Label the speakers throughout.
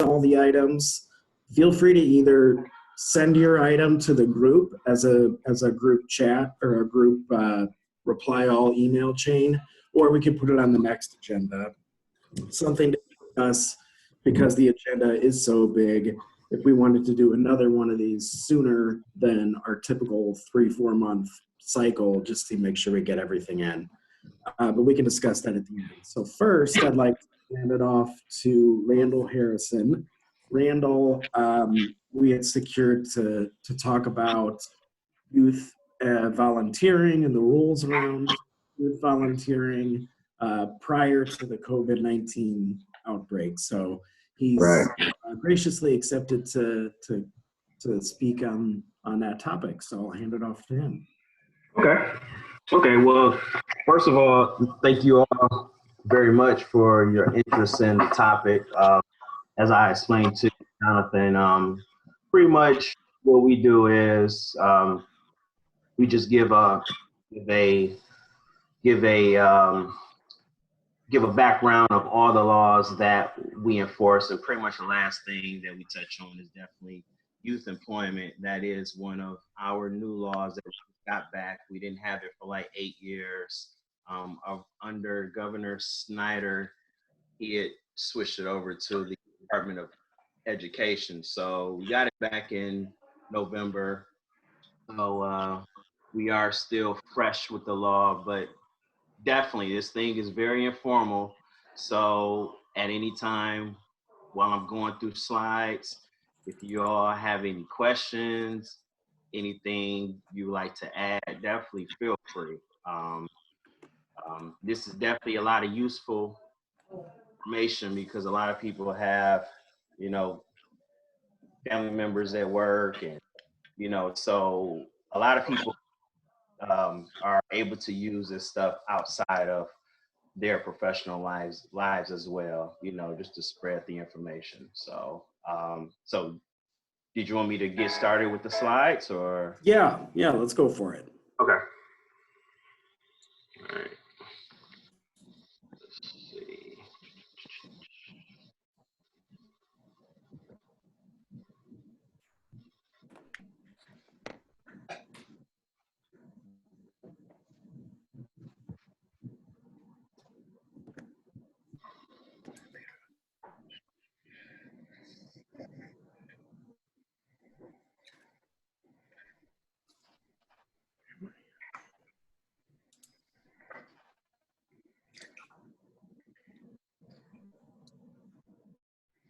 Speaker 1: all the items. Feel free to either send your item to the group as a group chat or a group reply all email chain, or we can put it on the next agenda. Something to discuss because the agenda is so big. If we wanted to do another one of these sooner than our typical 3-4 month cycle, just to make sure we get everything in. But we can discuss that at the end. So first, I'd like to hand it off to Randall Harrison. Randall, we had secured to talk about youth volunteering and the rules around youth volunteering prior to the COVID-19 outbreak. So he's graciously accepted to speak on that topic. So I'll hand it off to him.
Speaker 2: Okay, well, first of all, thank you all very much for your interest in the topic. As I explained to Jonathan, pretty much what we do is we just give a background of all the laws that we enforce, and pretty much the last thing that we touch on is definitely youth employment. That is one of our new laws that we got back. We didn't have it for like 8 years. Under Governor Snyder, he had switched it over to the Department of Education. So we got it back in November. So we are still fresh with the law, but definitely this thing is very informal. So at any time while I'm going through slides, if you all have any questions, anything you like to add, definitely feel free. This is definitely a lot of useful information because a lot of people have, family members at work, and, so a lot of people are able to use this stuff outside of their professional lives as well, just to spread the information. So, so did you want me to get started with the slides or?
Speaker 1: Yeah, let's go for it.
Speaker 2: Okay. All right. Let's see.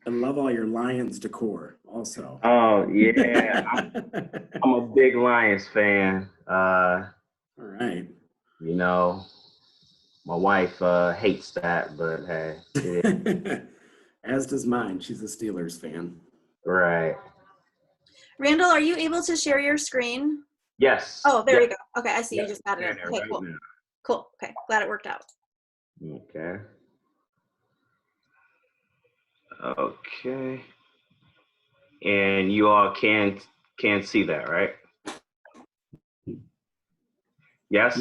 Speaker 1: I love all your Lions decor also.
Speaker 2: Oh, yeah. I'm a big Lions fan.
Speaker 1: All right.
Speaker 2: My wife hates that, but hey.
Speaker 1: As does mine. She's a Steelers fan.
Speaker 2: Right.
Speaker 3: Randall, are you able to share your screen?
Speaker 2: Yes.
Speaker 3: Oh, there you go. Okay, I see you just got it. Okay,
Speaker 2: right
Speaker 3: cool.
Speaker 2: now.
Speaker 3: Cool. Okay, glad it worked out.
Speaker 2: Okay. Okay. And you all can see that, right? Yes?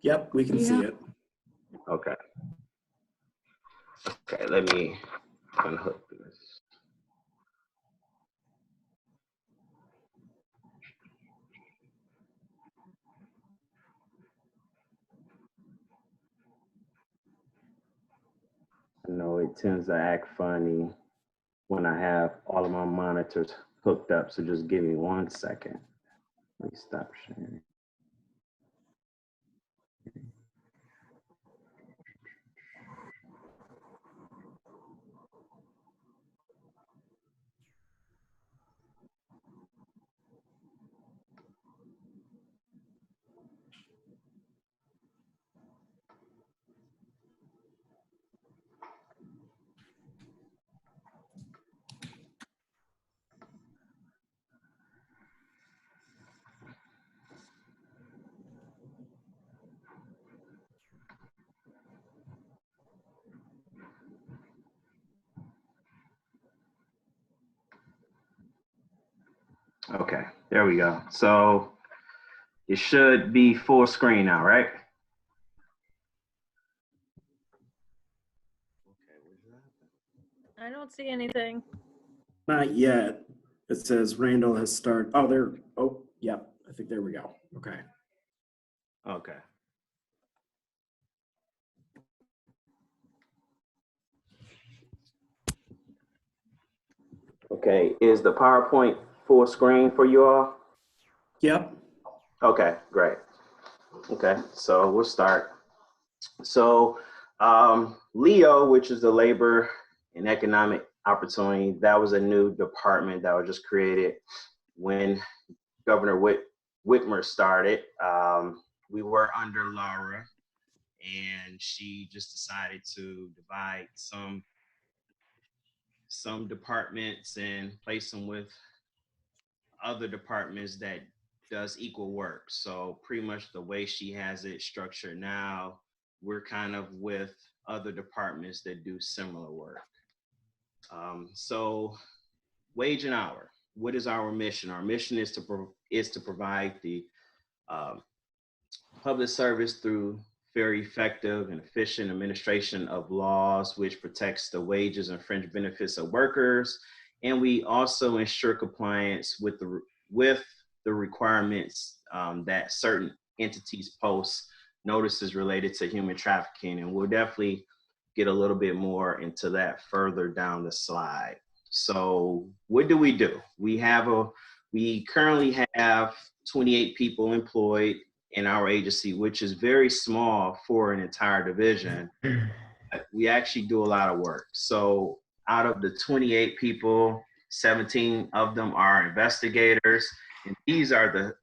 Speaker 1: Yep, we can see it.
Speaker 2: Okay. Okay, let me unhook this. I know it tends to act funny when I have all of my monitors hooked up, so just give me 1 second. Let me stop sharing. Okay, there we go. So it should be full screen now, right?
Speaker 4: I don't see anything.
Speaker 1: Not yet. It says Randall has started. Oh, there. Oh, yep. I think there we go. Okay.
Speaker 2: Okay. Okay, is the PowerPoint full screen for you all?
Speaker 1: Yep.
Speaker 2: Okay, great. Okay, so we'll start. So Leo, which is the Labor and Economic Opportunity, that was a new department that was just created when Governor Whitmer started. We were under Laura, and she just decided to divide some departments and place them with other departments that does equal work. So pretty much the way she has it structured now, we're kind of with other departments that do similar work. So wage and hour, what is our mission? Our mission is to provide the public service through very effective and efficient administration of laws, which protects the wages and fringe benefits of workers. And we also ensure compliance with the requirements that certain entities post notices related to human trafficking. And we'll definitely get a little bit more into that further down the slide. So what do? We currently have 28 people employed in our agency, which is very small for an entire division. We actually do a lot of work. So out of the 28 people, 17 of them are investigators, and these are the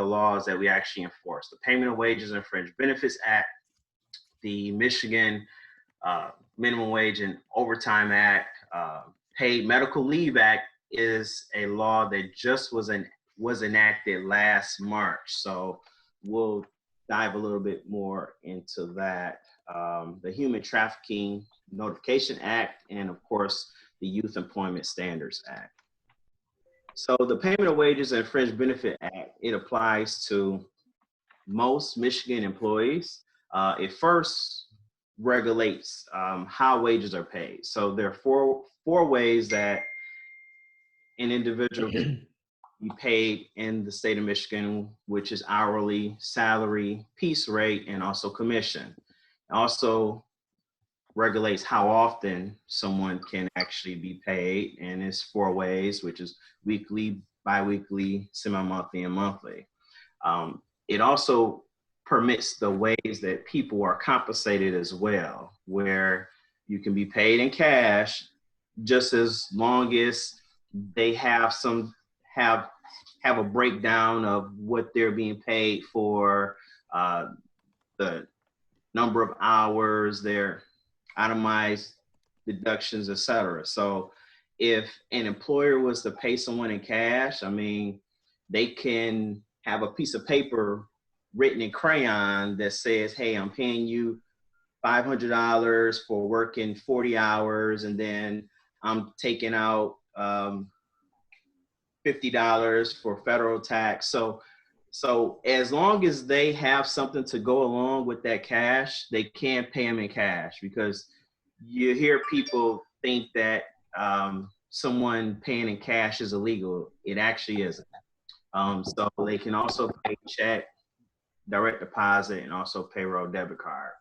Speaker 2: laws that we actually enforce: the Payment of Wages and Fringe Benefits Act, the Michigan Minimum Wage and Overtime Act, Paid Medical Leave Act is a law that just was enacted last March. So we'll dive a little bit more into that. The Human Trafficking Notification Act, and of course, the Youth Employment Standards Act. So the Payment of Wages and Fringe Benefit Act, it applies to most Michigan employees. It first regulates how wages are paid. So there are four ways that an individual can be paid in the state of Michigan, which is hourly, salary, piece rate, and also commission. It also regulates how often someone can actually be paid, and it's 4 ways, which is weekly, biweekly, semi-monthly, and monthly. It also permits the ways that people are compensated as well, where you can be paid in cash just as long as they have a breakdown of what they're being paid for, the number of hours, their itemized deductions, etc. So if an employer was to pay someone in cash, I mean, they can have a piece of paper written in crayon that says, hey, I'm paying you $500 for working 40 hours, and then I'm taking out $50 for federal tax. So as long as they have something to go along with that cash, they can pay them in cash, because you hear people think that someone paying in cash is illegal. It actually isn't. So they can also pay check, direct deposit, and also payroll debit card.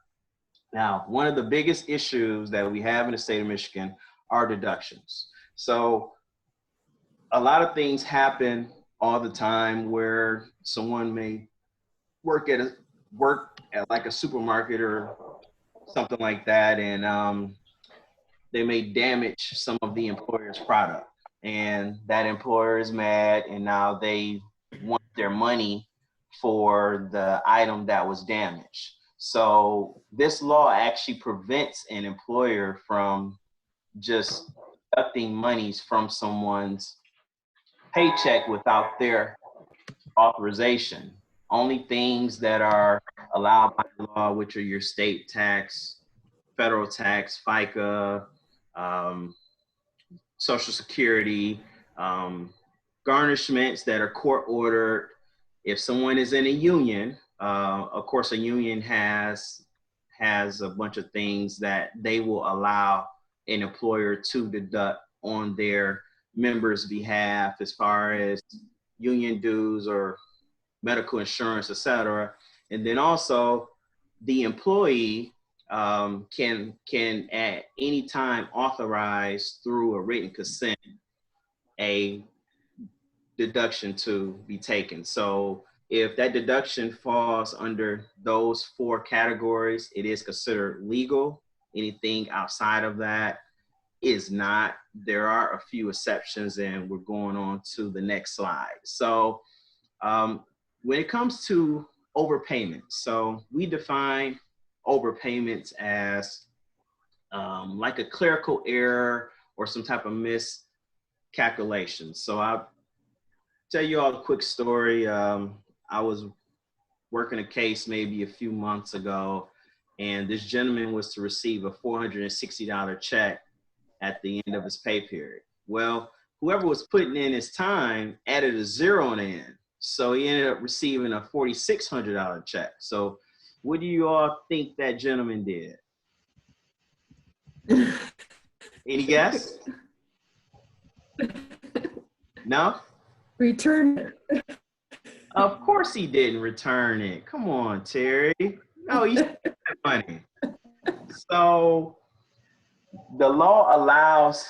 Speaker 2: Now, one of the biggest issues that we have in the state of Michigan are deductions. So a lot of things happen all the time where someone may work at like a supermarket or something like that, and they may damage some of the employer's product, and that employer is mad, and now they want their money for the item that was damaged. So this law actually prevents an employer from just deducting monies from someone's paycheck without their authorization. Only things that are allowed by law, which are your state tax, federal tax, FICA, Social Security, garnishments that are court ordered. If someone is in a union, of course, a union has a bunch of things that they will allow an employer to deduct on their members' behalf as far as union dues or medical insurance, et cetera. And then also the employee can at any time authorize through a written consent a deduction to be taken. So if that deduction falls under those 4 categories, it is considered legal. Anything outside of that is not. There are a few exceptions, and we're going on to the next slide. So when it comes to overpayments, so we define overpayments as like a clerical error or some type of miscalculation. So I'll tell you all a quick story. I was working a case maybe a few months ago, and this gentleman was to receive a $460 check at the end of his pay period. Well, whoever was putting in his time added a 0 on the end. So he ended up receiving a $4,600 check. So what do you all think that gentleman did? Any guess? No?
Speaker 4: Return it.
Speaker 2: Of course he didn't return it. Come on, Terry. No, you spent that money. So the law allows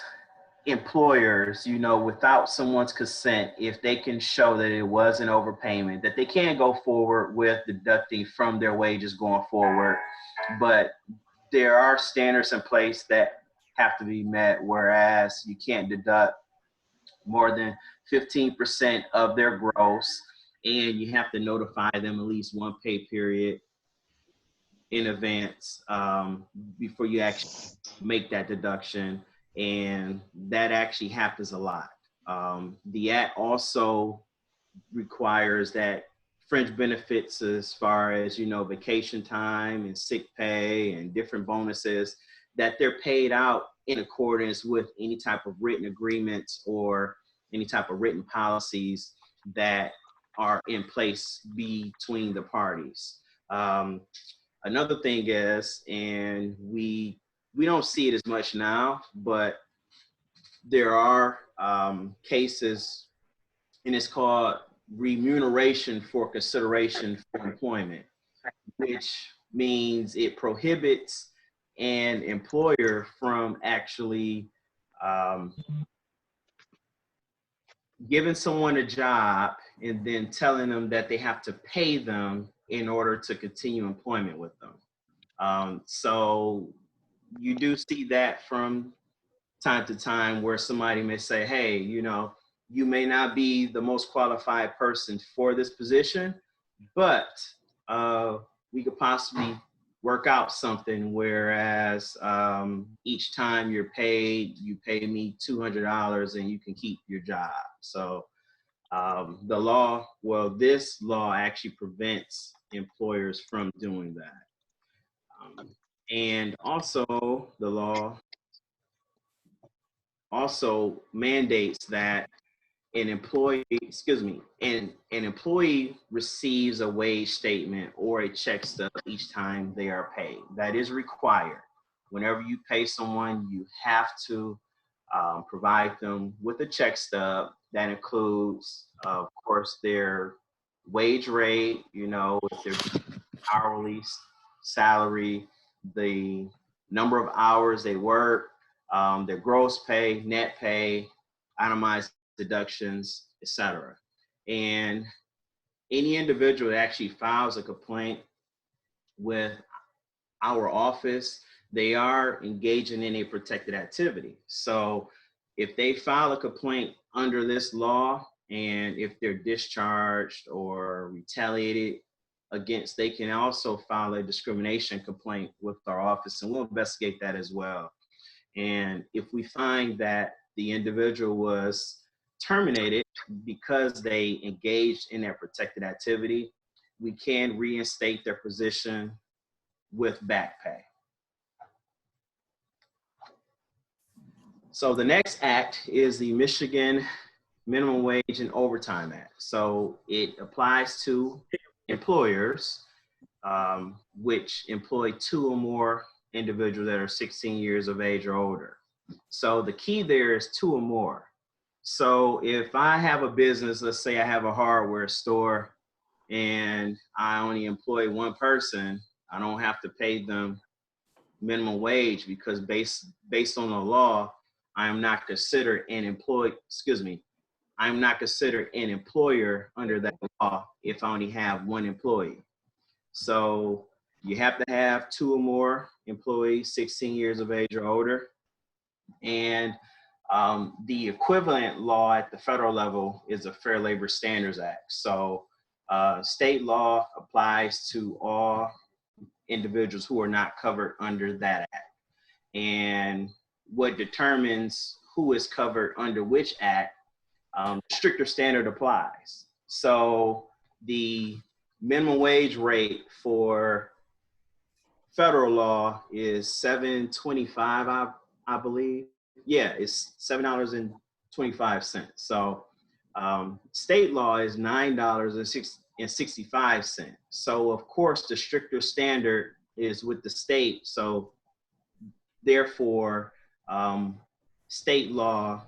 Speaker 2: employers, you know, without someone's consent, if they can show that it was an overpayment, that they can go forward with deducting from their wages going forward. But there are standards in place that have to be met, whereas you can't deduct more than 15% of their gross, and you have to notify them at least 1 pay period in advance before you actually make that deduction. And that actually happens a lot. The Act also requires that fringe benefits as far as, you know, vacation time and sick pay and different bonuses, that they're paid out in accordance with any type of written agreements or any type of written policies that are in place between the parties. Another thing is, and we don't see it as much now, but there are cases, and it's called remuneration for consideration for employment, which means it prohibits an employer from actually giving someone a job and then telling them that they have to pay them in order to continue employment with them. So you do see that from time to time where somebody may say, hey, you know, you may not be the most qualified person for this position, but we could possibly work out something, whereas each time you're paid, you pay me $200 and you can keep your job. So the law, well, this law actually prevents employers from doing that. And also the law also mandates that an employee receives a wage statement or a check stub each time they are paid. That is required. Whenever you pay someone, you have to provide them with a check stub that includes, of course, their wage rate, you know, their hourly salary, the number of hours they work, their gross pay, net pay, itemized deductions, etc. And any individual that actually files a complaint with our office, they are engaging in a protected activity. So if they file a complaint under this law, and if they're discharged or retaliated against, they can also file a discrimination complaint with our office, and we'll investigate that as well. And if we find that the individual was terminated because they engaged in their protected activity, we can reinstate their position with back pay. So the next act is the Michigan Minimum Wage and Overtime Act. So it applies to employers which employ 2 or more individuals that are 16 years of age or older. So the key there is 2 or more. So if I have a business, let's say I have a hardware store and I only employ one person, I don't have to pay them minimum wage because based on the law, I am not considered an employee, I'm not considered an employer under that law if I only have one employee. So you have to have 2 or more employees, 16 years of age or older. And the equivalent law at the federal level is the Fair Labor Standards Act. So state law applies to all individuals who are not covered under that act. And what determines who is covered under which act, stricter standard applies. So the minimum wage rate for federal law is $7.25, I believe. Yeah, it's $7.25. So state law is $9.65. So of course the stricter standard is with the state. So therefore, state law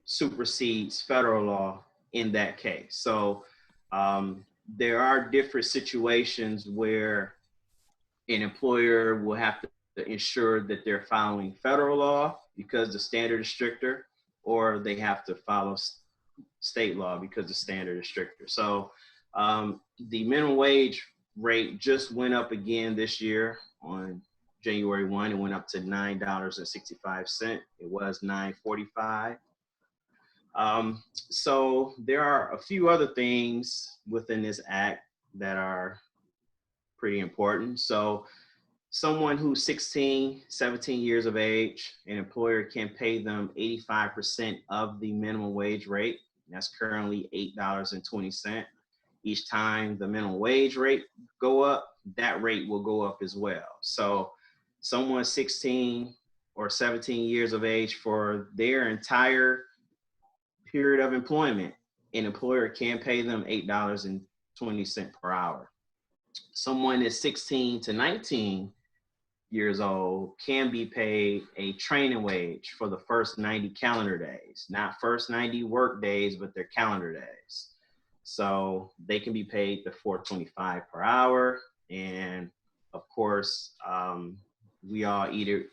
Speaker 2: supersedes federal law in that case. So there are different situations where an employer will have to ensure that they're following federal law because the standard is stricter, or they have to follow state law because the standard is stricter. So the minimum wage rate just went up again this year on January 1. It went up to $9.65. It was $9.45. So there are a few other things within this act that are pretty important. So someone who's 16, 17 years of age, an employer can pay them 85% of the minimum wage rate. That's currently $8.20. Each time the minimum wage rate go up, that rate will go up as well. So someone 16 or 17 years of age, for their entire period of employment, an employer can pay them $8.20 per hour. Someone is 16 to 19 years old can be paid a training wage for the first 90 calendar days, not first 90 work days, but their calendar days. So they can be paid the $4.25 per hour. And of course, we all eat at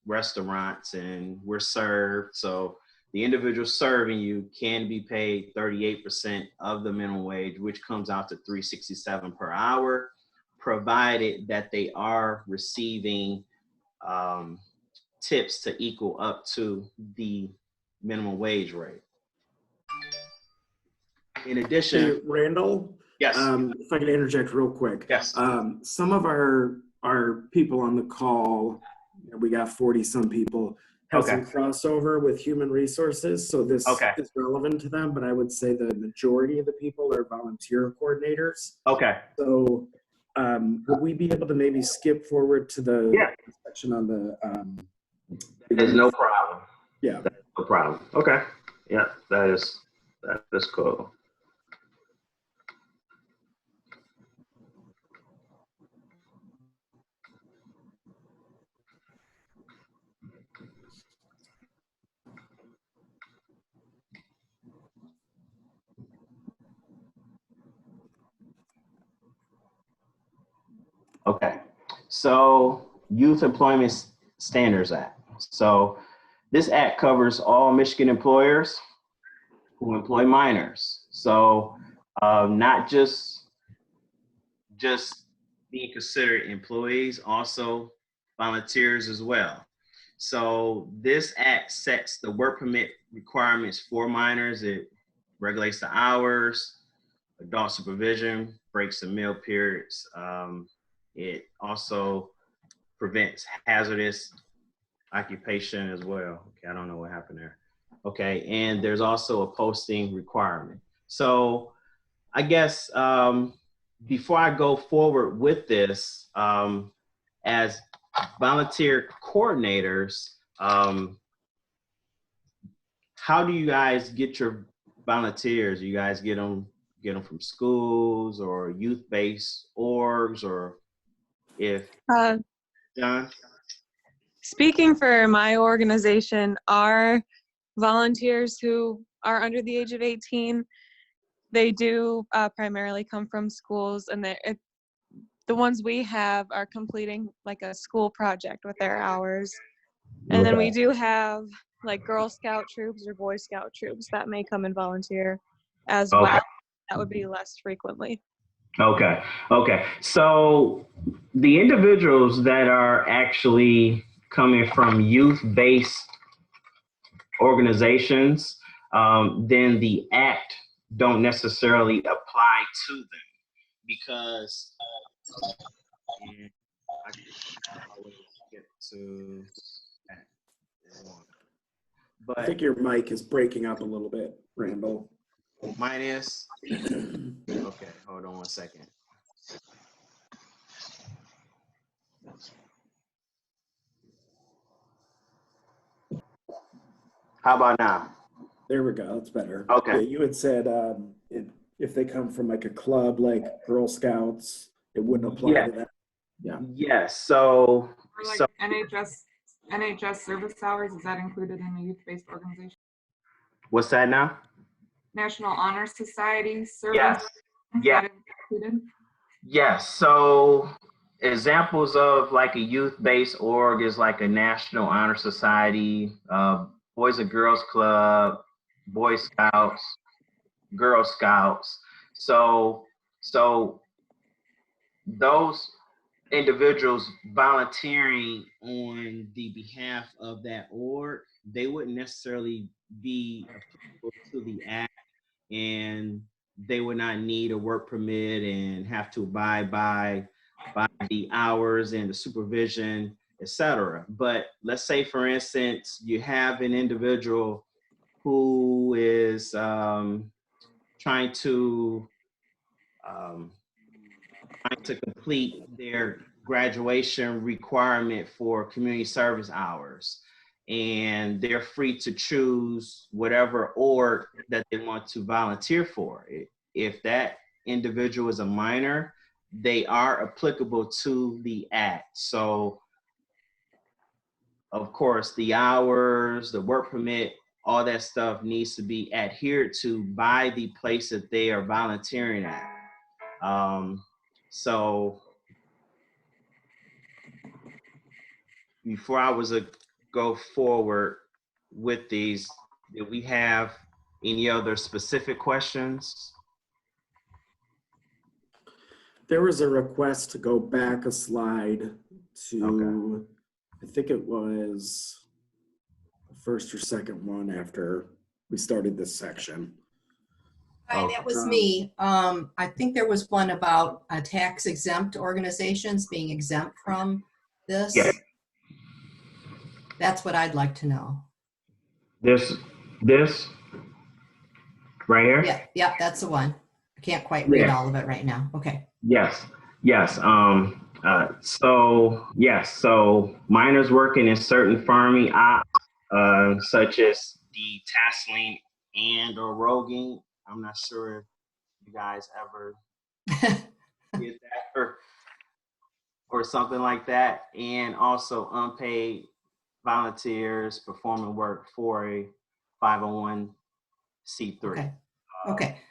Speaker 2: restaurants and we're served. So the individual serving you can be paid 38% of the minimum wage, which comes out to $3.67 per hour, provided that they are receiving tips to equal up to the minimum wage rate. In addition,
Speaker 1: Hey, Randall,
Speaker 2: yes,
Speaker 1: if I could interject real quick.
Speaker 2: yes,
Speaker 1: Some of our people on the call, we got 40 some people, have
Speaker 2: okay,
Speaker 1: some crossover with human resources, so this
Speaker 2: okay,
Speaker 1: is relevant to them, but I would say the majority of the people are volunteer coordinators.
Speaker 2: okay,
Speaker 1: So would we be able to maybe skip forward to the
Speaker 2: yeah,
Speaker 1: section on the
Speaker 2: there's no problem.
Speaker 1: yeah.
Speaker 2: That's no problem. Okay, yeah, that is cool. Okay, so Youth Employment Standards Act. So this act covers all Michigan employers who employ minors. So not just being considered employees, also volunteers as well. So this act sets the work permit requirements for minors. It regulates the hours, adult supervision, breaks and meal periods. It also prevents hazardous occupation as well. Okay, I don't know what happened there. Okay, and there's also a posting requirement. So I guess before I go forward with this, as volunteer coordinators, how do you guys get your volunteers? You guys get them from schools or youth-based orgs, or if John?
Speaker 5: Speaking for my organization, our volunteers who are under the age of 18. They do primarily come from schools, and the ones we have are completing like a school project with their hours. And then we do have like Girl Scout troops or Boy Scout troops that may come and volunteer as well. That would be less frequently.
Speaker 2: Okay. Okay. So the individuals that are actually coming from youth-based organizations, then the act don't necessarily apply to them because and I can always get to that one. But
Speaker 1: I think your mic is breaking up a little bit, Randall.
Speaker 2: mine is okay. Hold on one second. How about now?
Speaker 1: There we go. That's better.
Speaker 2: Okay.
Speaker 1: Yeah, you had said if they come from like a club like Girl Scouts, it wouldn't apply
Speaker 2: Yeah.
Speaker 1: to that. Yeah.
Speaker 2: Yes. So,
Speaker 6: Or like
Speaker 2: so
Speaker 6: NHS service hours, is that included in the youth-based organization?
Speaker 2: what's that now?
Speaker 6: National Honor Society service?
Speaker 2: Yes.
Speaker 6: Is
Speaker 2: Yeah.
Speaker 6: that included?
Speaker 2: Yes. So examples of like a youth-based org is like a National Honor Society, Boys and Girls Club, Boy Scouts, Girl Scouts. So those individuals volunteering on the behalf of that org, they wouldn't necessarily be applicable to the act, and they would not need a work permit and have to abide by the hours and the supervision, etc. But let's say, for instance, you have an individual who is trying to complete their graduation requirement for community service hours, and they're free to choose whatever org that they want to volunteer for. If that individual is a minor, they are applicable to the act. So of course the hours, the work permit, all that stuff needs to be adhered to by the place that they are volunteering at. So before I was to go forward with these, do we have any other specific questions?
Speaker 1: There was a request to go back a slide to, I think it was the first or second one after we started this section.
Speaker 7: Hi, that was me. I think there was one about tax exempt organizations being exempt from this.
Speaker 2: Yeah.
Speaker 7: That's what I'd like to know.
Speaker 2: This right here?
Speaker 7: Yeah, that's the one. I can't quite read all of it right now. Okay.
Speaker 2: Yes. So minors working in certain farming ops, such as the tasseling and or roguing. I'm not sure if you guys ever did that or something like that. And also unpaid volunteers performing work for a 501c3.
Speaker 7: Okay.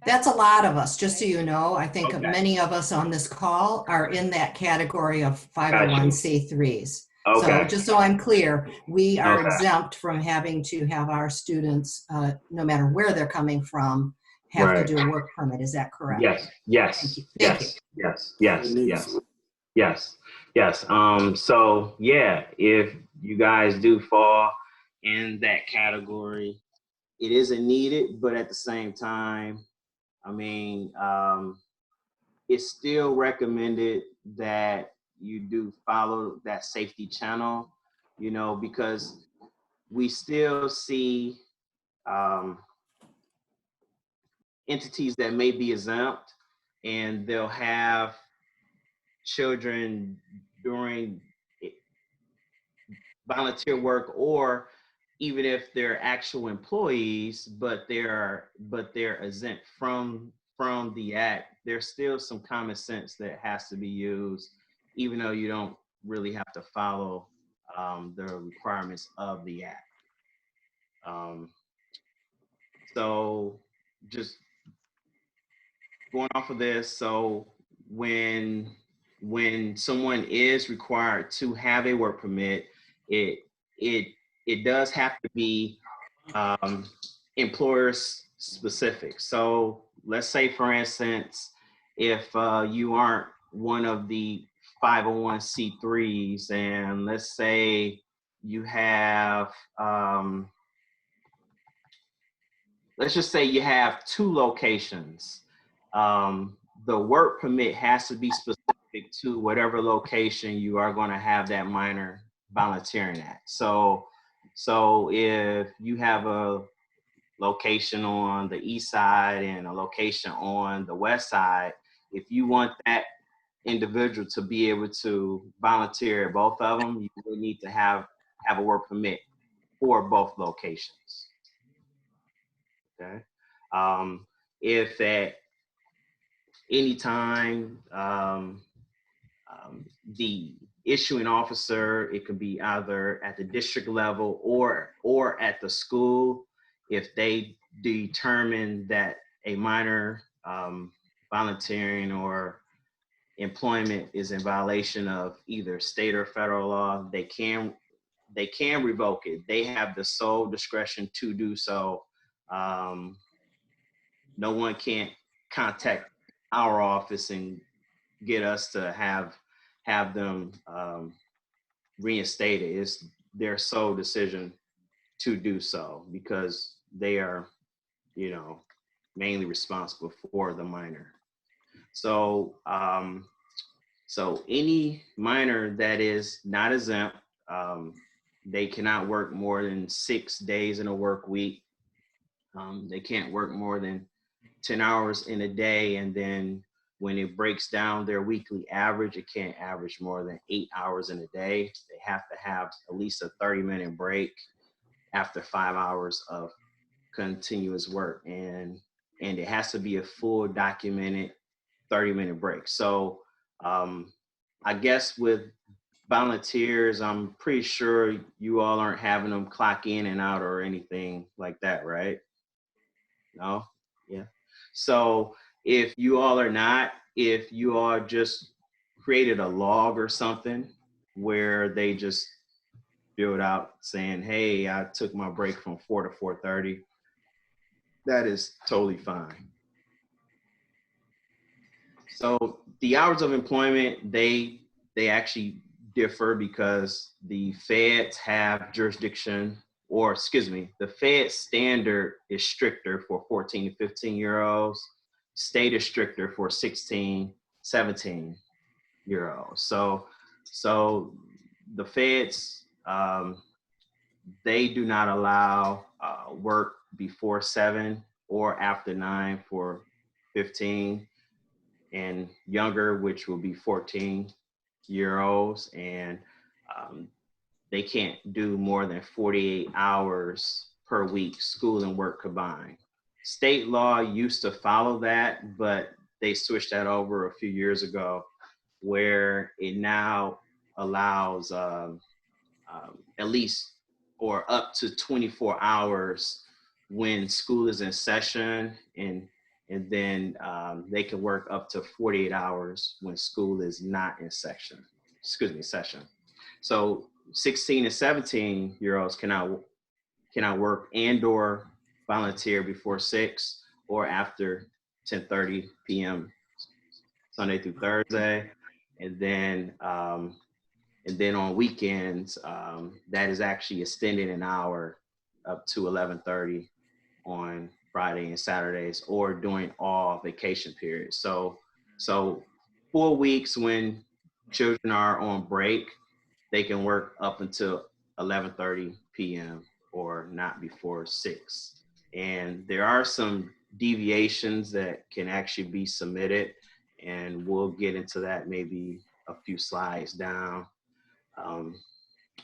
Speaker 7: That's a lot of us, just so you know. I think many of us on this call are in that category of 501c3s.
Speaker 2: Okay.
Speaker 7: So just so I'm clear, we are exempt from having to have our students, no matter where they're coming from, have to do a work permit. Is that correct?
Speaker 2: Yes. So yeah, if you guys do fall in that category, it isn't needed, but at the same time, I mean, it's still recommended that you do follow that safety channel, you know, because we still see entities that may be exempt, and they'll have children during volunteer work, or even if they're actual employees, but they're exempt from the act. There's still some common sense that has to be used, even though you don't really have to follow the requirements of the act. So just going off of this, so when someone is required to have a work permit, it does have to be employer specific. So let's say, for instance, if you aren't one of the 501c3s, and let's say you have, let's just say you have 2 locations. The work permit has to be specific to whatever location you are going to have that minor volunteering at. So if you have a location on the east side and a location on the west side, if you want that individual to be able to volunteer at both of them, you will need to have a work permit for both locations. Okay. If at any time the issuing officer, it could be either at the district level or at the school, if they determine that a minor volunteering or employment is in violation of either state or federal law, they can revoke it. They have the sole discretion to do so. No one can't contact our office and get us to have them reinstated. It's their sole decision to do so, because they are, mainly responsible for the minor. So, so any minor that is not exempt, they cannot work more than 6 days in a work week. They can't work more than 10 hours in a day, and then when it breaks down their weekly average, it can't average more than 8 hours in a day. They have to have at least a 30-minute break after 5 hours of continuous work, and it has to be a full documented 30-minute break. So I guess with volunteers, I'm pretty sure you all aren't having them clock in and out or anything like that, right? No? Yeah. So if you all are not, if you all just created a log or something where they just fill it out saying, hey, I took my break from 4 to 4:30, that is totally fine. So the hours of employment, they actually differ because the feds have jurisdiction, or excuse me, the Fed standard is stricter for 14 to 15-year-olds. State is stricter for 16, 17-year-olds. So the feds, they do not allow work before 7 or after 9 for 15 and younger, which will be 14-year-olds, and they can't do more than 48 hours per week, school and work combined. State law used to follow that, but they switched that over a few years ago, where it now allows at least or up to 24 hours when school is in session, and then they can work up to 48 hours when school is not in session. So 16 and 17-year-olds cannot work and or volunteer before 6 or after 10:30 p.m. Sunday through Thursday, and then on weekends, that is actually extended an hour up to 11:30 on Friday and Saturdays, or during all vacation periods. So 4 weeks when children are on break, they can work up until 11:30 p.m. or not before 6. And there are some deviations that can actually be submitted, and we'll get into that maybe a few slides down.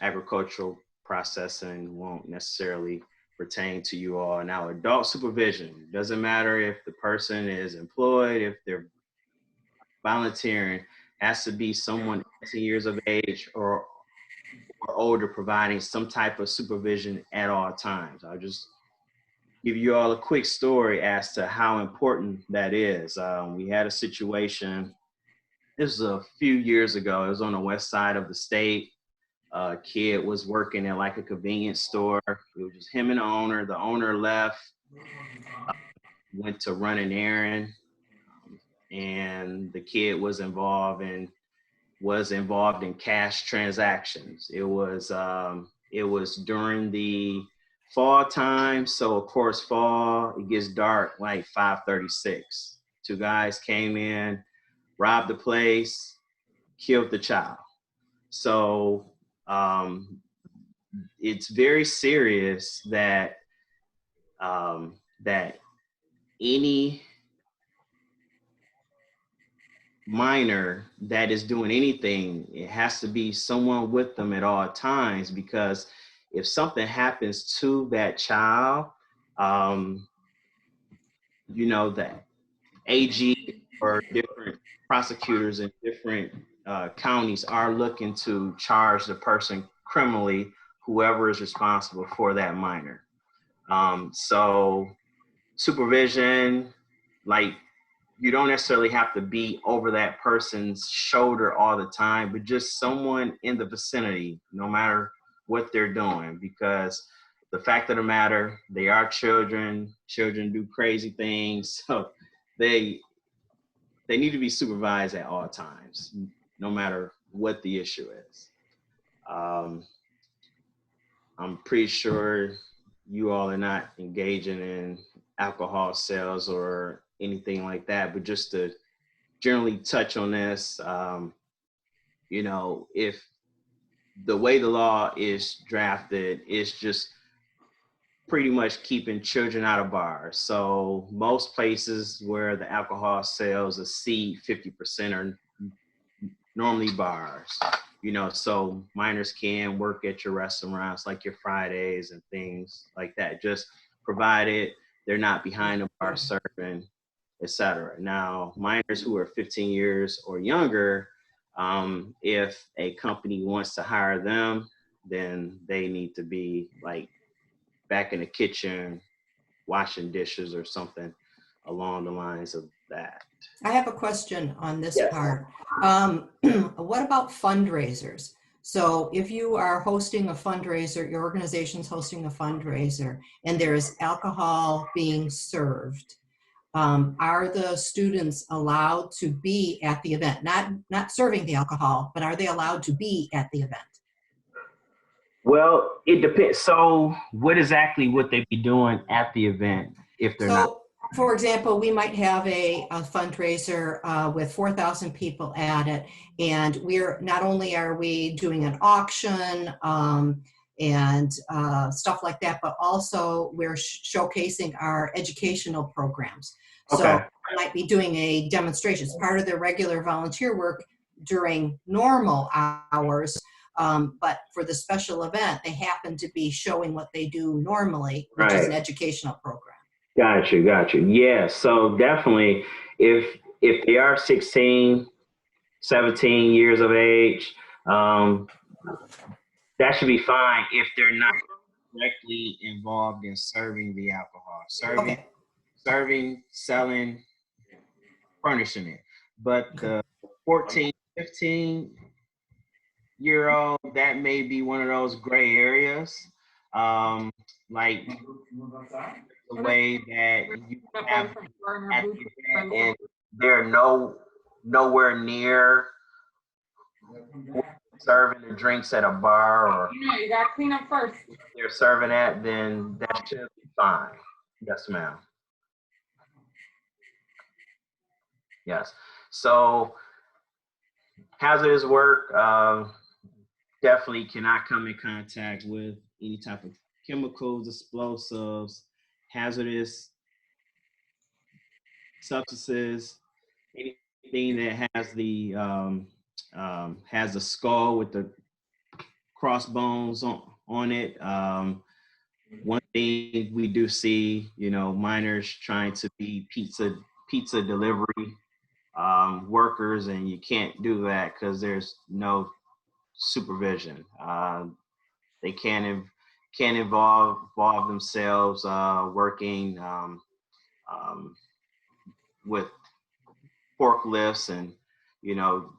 Speaker 2: Agricultural processing won't necessarily pertain to you all. Now, adult supervision, doesn't matter if the person is employed, if they're volunteering, has to be someone 18 years of age or or older providing some type of supervision at all times. I'll just give you all a quick story as to how important that is. We had a situation, this was a few years ago, it was on the west side of the state. A kid was working at like a convenience store. It was just him and the owner. The owner left, went to run an errand, and the kid was involved in cash transactions. It was during the fall time, so of course fall, it gets dark like 5:36. Two guys came in, robbed the place, killed the child. So it's very serious that that any minor that is doing anything, it has to be someone with them at all times, because if something happens to that child, you know, that AG or different prosecutors in different counties are looking to charge the person criminally, whoever is responsible for that minor. So supervision, like, you don't necessarily have to be over that person's shoulder all the time, but just someone in the vicinity, no matter what they're doing, because the fact of the matter, they are children. Children do crazy things, so they need to be supervised at all times, no matter what the issue is. I'm pretty sure you all are not engaging in alcohol sales or anything like that, but just to generally touch on this, you know, if the way the law is drafted, it's just pretty much keeping children out of bars. So most places where the alcohol sales exceed 50% are normally bars, you know, so minors can work at your restaurants, like your Fridays and things like that, just provided they're not behind the bar serving, etc. Now, minors who are 15 years or younger, if a company wants to hire them, then they need to be like back in the kitchen, washing dishes or something along the lines of that.
Speaker 7: I have a question on this
Speaker 2: Yes.
Speaker 7: part. What about fundraisers? So if you are hosting a fundraiser, your organization's hosting a fundraiser, and there is alcohol being served, are the students allowed to be at the event? Not serving the alcohol, but are they allowed to be at the event?
Speaker 2: Well, it depends. So what exactly would they be doing at the event if they're not?
Speaker 7: So, for example, we might have a fundraiser with 4,000 people at it, and not only are we doing an auction and stuff like that, but also we're showcasing our educational programs. So
Speaker 2: Okay.
Speaker 7: we might be doing a demonstration. It's part of their regular volunteer work during normal hours. But for the special event, they happen to be showing what they do normally, which is an educational program.
Speaker 2: Got you. Yeah, so definitely if they are 16, 17 years of age, that should be fine if they're not directly involved in serving the alcohol. Serving, selling, furnishing it. But the 14, 15-year-old, that may be one of those gray areas. Like the way that you have at the event and they're nowhere near serving the drinks at a bar, or
Speaker 6: You gotta clean up first.
Speaker 2: they're serving at, then that should be fine. Yes, ma'am. Yes. So hazardous work definitely cannot come in contact with any type of chemicals, explosives, hazardous substances, anything that has the skull with the crossbones on it. One thing we do see, you know, minors trying to be pizza delivery workers, and you can't do that because there's no supervision. They can involve themselves working with forklifts and, you know,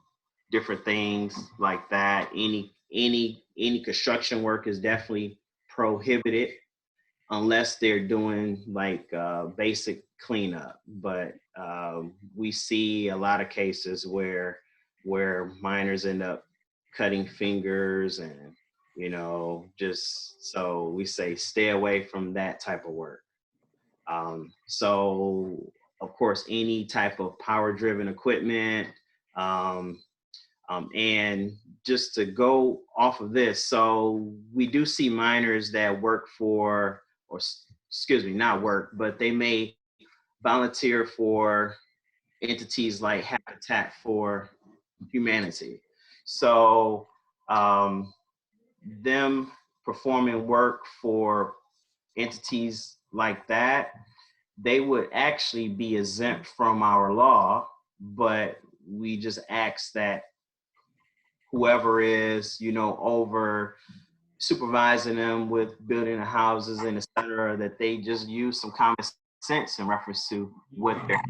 Speaker 2: different things like that. Any construction work is definitely prohibited unless they're doing like basic cleanup. But we see a lot of cases where minors end up cutting fingers and, you know, just, so we say stay away from that type of work. So of course, any type of power driven equipment, and just to go off of this, so we do see minors that work for, or excuse me, not work, but they may volunteer for entities like Habitat for Humanity. So them performing work for entities like that, they would actually be exempt from our law, but we just ask that whoever is, you know, over supervising them with building the houses and et cetera, that they just use some common sense in reference to what they're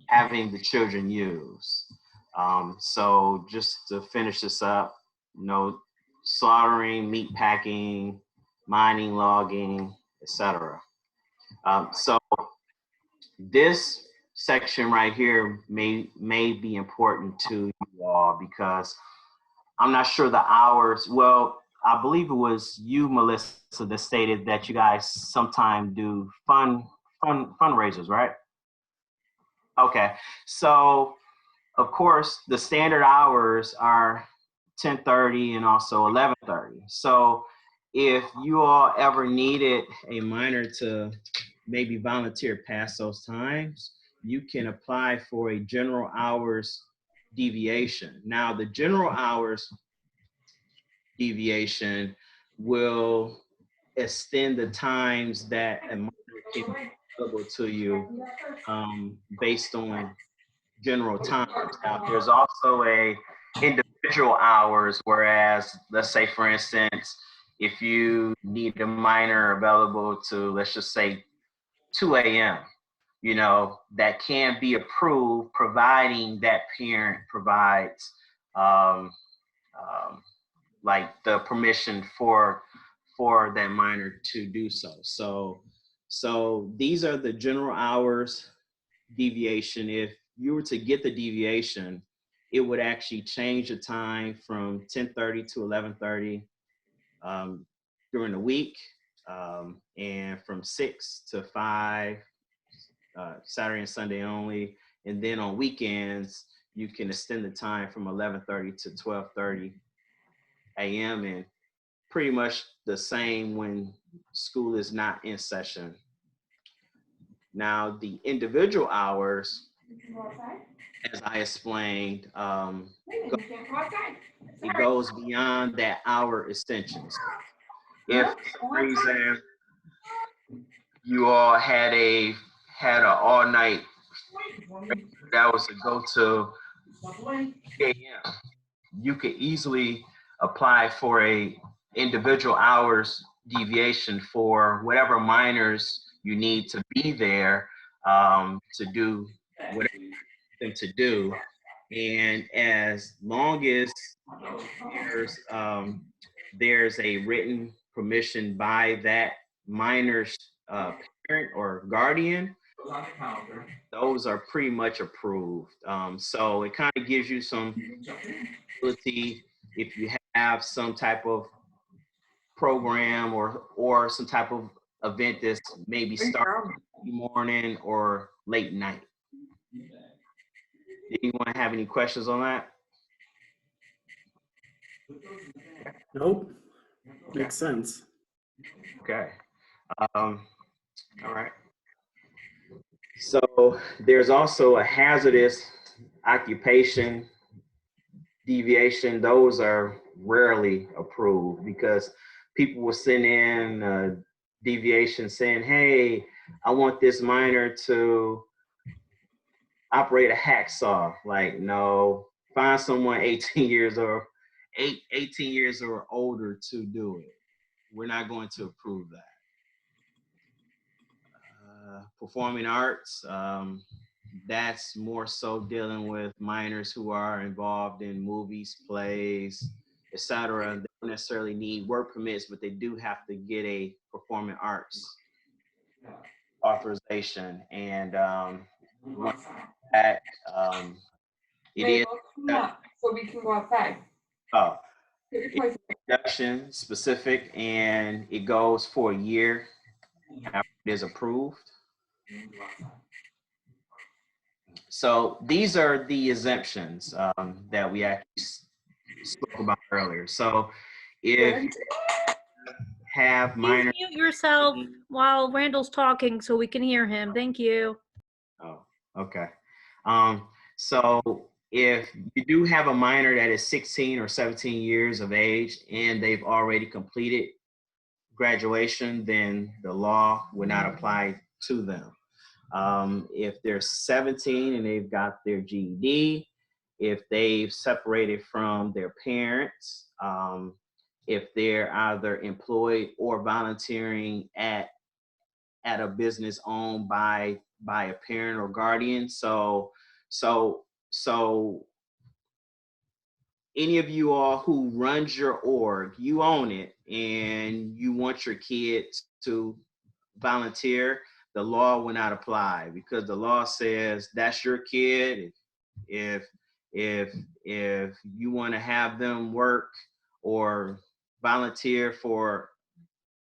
Speaker 2: having the children use. So just to finish this up, you know, slaughtering, meat packing, mining, logging, et cetera. So this section right here may be important to you all, because I'm not sure the hours. Well, I believe it was you, Melissa, that stated that you guys sometimes do fundraisers, right? Okay, so of course the standard hours are 10:30 and also 11:30. So if you all ever needed a minor to maybe volunteer past those times, you can apply for a general hours deviation. Now, the general hours deviation will extend the times that a minor can be available to you based on general times. Now, there's also a individual hours, whereas let's say, for instance, if you need a minor available to, let's just say 2 a.m., you know, that can be approved providing that parent provides like the permission for that minor to do so. So these are the general hours deviation. If you were to get the deviation, it would actually change the time from 10:30 to 11:30 during the week, and from 6 to 5 Saturday and Sunday only. And then on weekends, you can extend the time from 11:30 to 12:30 a.m. and pretty much the same when school is not in session. Now, the individual hours, as I explained, it goes beyond that hour extensions. If for some reason you all had an all night that was to go to 8 a.m., you could easily apply for a individual hours deviation for whatever minors you need to be there to do whatever you need them to do. And as long as there's a written permission by that minor's parent or guardian, those are pretty much approved. So it kind of gives you some ability if you have some type of program or some type of event that's maybe starting in the morning or late night. Did anyone have any questions on that?
Speaker 1: Nope. Makes sense.
Speaker 2: Okay. All right. So there's also a hazardous occupation deviation. Those are rarely approved because people will send in a deviation saying, hey, I want this minor to operate a hacksaw. Like, no, find someone 18 years 18 years or older to do it. We're not going to approve that. Performing arts, that's more so dealing with minors who are involved in movies, plays, etc. They don't necessarily need work permits, but they do have to get a performing arts authorization. And once that, it is
Speaker 6: so we can go outside.
Speaker 2: oh, production specific, and it goes for a year after it is approved. So these are the exemptions that we actually spoke about earlier. So if you have minor,
Speaker 8: Please mute yourself while Randall's talking so we can hear him. Thank you.
Speaker 2: oh, okay. So if you do have a minor that is 16 or 17 years of age and they've already completed graduation, then the law would not apply to them. If they're 17 and they've got their GED, if they've separated from their parents, if they're either employed or volunteering at a business owned by a parent or guardian. So any of you all who runs your org, you own it, and you want your kids to volunteer, the law will not apply, because the law says that's your kid. If you want to have them work or volunteer for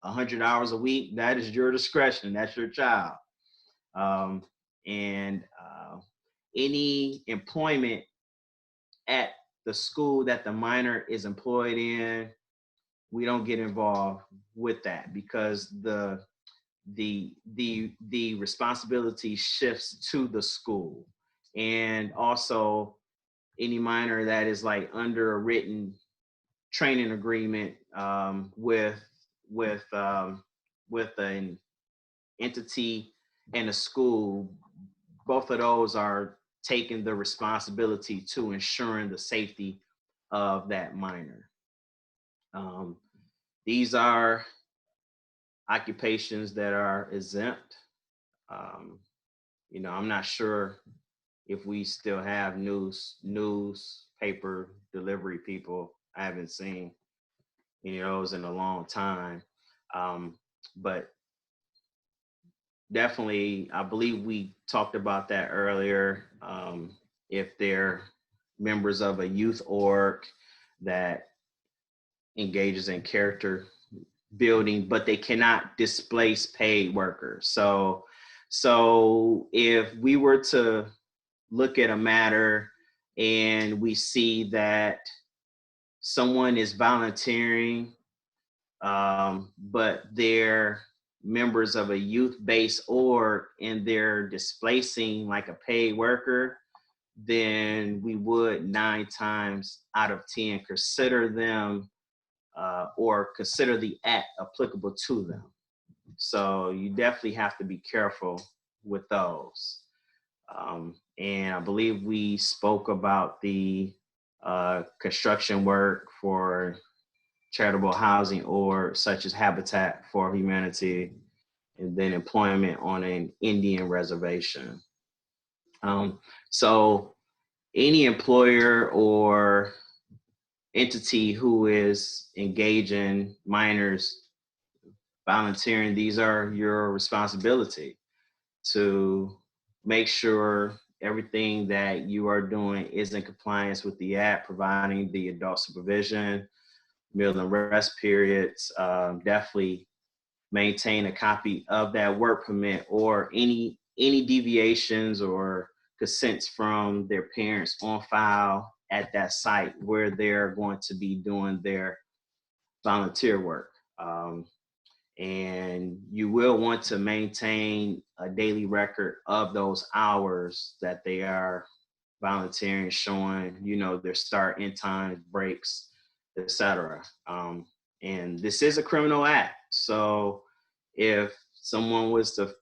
Speaker 2: 100 hours a week, that is your discretion. That's your child. Any employment at the school that the minor is employed in, we don't get involved with that, because the responsibility shifts to the school. And also any minor that is like under a written training agreement with an entity and a school, both of those are taking the responsibility to ensuring the safety of that minor. These are occupations that are exempt. I'm not sure if we still have newspaper delivery people. I haven't seen any of those in a long time. But definitely, I believe we talked about that earlier. If they're members of a youth org that engages in character building, but they cannot displace paid workers. So if we were to look at a matter and we see that someone is volunteering, but they're members of a youth-based org and they're displacing like a paid worker, then we would 9 times out of 10 consider them or consider the act applicable to them. So you definitely have to be careful with those. And I believe we spoke about the construction work for charitable housing or such as Habitat for Humanity, and then employment on an Indian reservation. So any employer or entity who is engaging minors volunteering, these are your responsibility to make sure everything that you are doing is in compliance with the act, providing the adult supervision, meal and rest periods. Definitely maintain a copy of that work permit or any deviations or consents from their parents on file at that site where they're going to be doing their volunteer work. And you will want to maintain a daily record of those hours that they are volunteering, showing, their start, end times, breaks, etc. And this is a criminal act. So if someone was to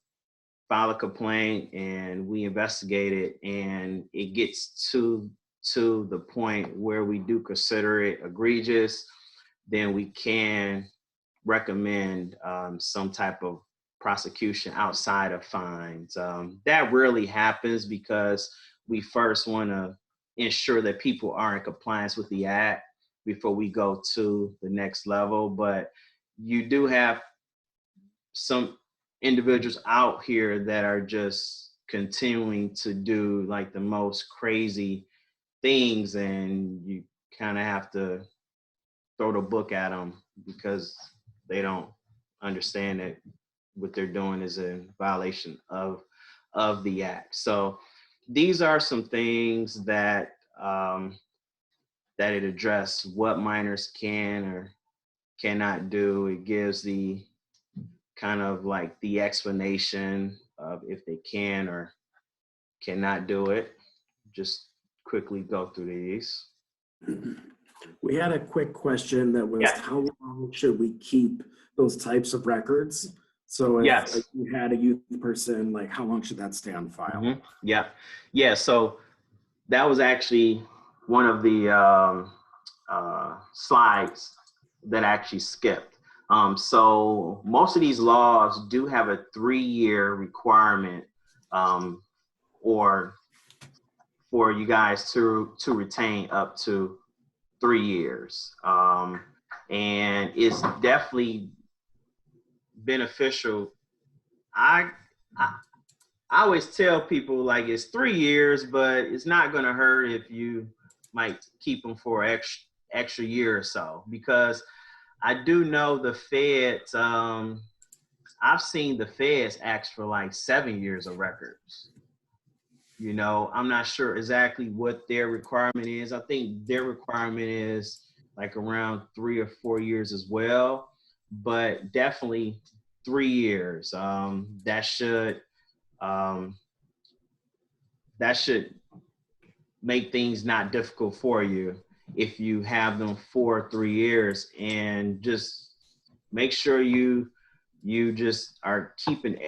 Speaker 2: file a complaint and we investigate it and it gets to to the point where we do consider it egregious, then we can recommend some type of prosecution outside of fines. That rarely happens because we first want to ensure that people are in compliance with the act before we go to the next level. But you do have some individuals out here that are just continuing to do like the most crazy things, and you kind of have to throw the book at them because they don't understand that what they're doing is in violation of the act. So these are some things that that it address what minors can or cannot do. It gives the kind of like the explanation of if they can or cannot do it. Just quickly go through these.
Speaker 1: We had a quick question that was,
Speaker 2: Yeah.
Speaker 1: how long should we keep those types of records? So if
Speaker 2: Yes.
Speaker 1: like, you had a youth person, like how long should that stay on file?
Speaker 2: Mhm. Yeah. So that was actually one of the slides that actually skipped. So most of these laws do have a 3-year requirement, or for you guys to retain up to 3 years. And it's definitely beneficial. I always tell people like it's 3 years, but it's not going to hurt if you might keep them for extra year or so, because I do know the feds, I've seen the feds ask for like 7 years of records. You know, I'm not sure exactly what their requirement is. I think their requirement is like around 3 or 4 years as well, but definitely 3 years. That should make things not difficult for you if you have them for 3 years, and just make sure you just are keeping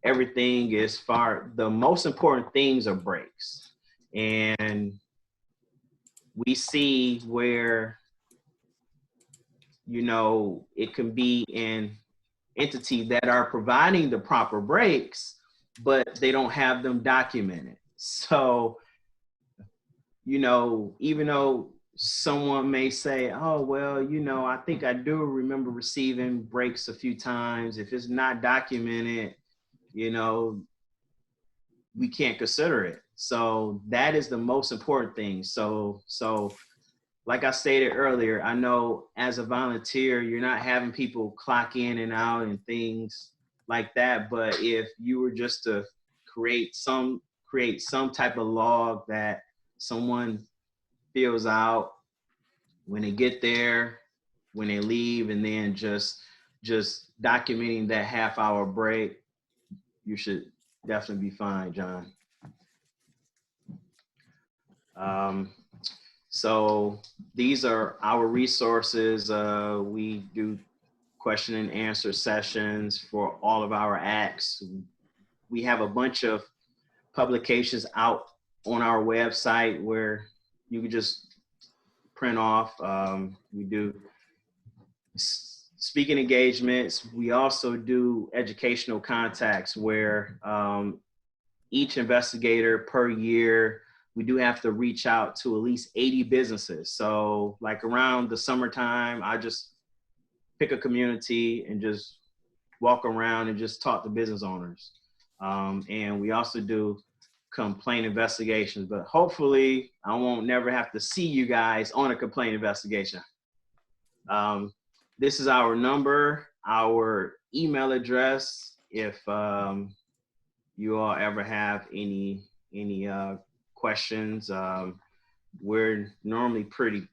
Speaker 2: everything as far. The most important things are breaks, and we see where, you know, it can be an entity that are providing the proper breaks, but they don't have them documented. So, you know, even though someone may say, oh, well, you know, I think I do remember receiving breaks a few times. If it's not documented, you know, we can't consider it. So that is the most important thing. So like I stated earlier, I know as a volunteer, you're not having people clock in and out and things like that. But if you were just to create some type of log that someone fills out when they get there, when they leave, and then just documenting that half-hour break, you should definitely be fine, John. So these are our resources. We do question and answer sessions for all of our acts. We have a bunch of publications out on our website where you can just print off. We do speaking engagements. We also do educational contacts where each investigator per year, we do have to reach out to at least 80 businesses. So like around the summertime, I just pick a community and just walk around and just talk to business owners. And we also do complaint investigations, but hopefully I won't never have to see you guys on a complaint investigation. This is our number, our email address. If you all ever have any questions, we're normally pretty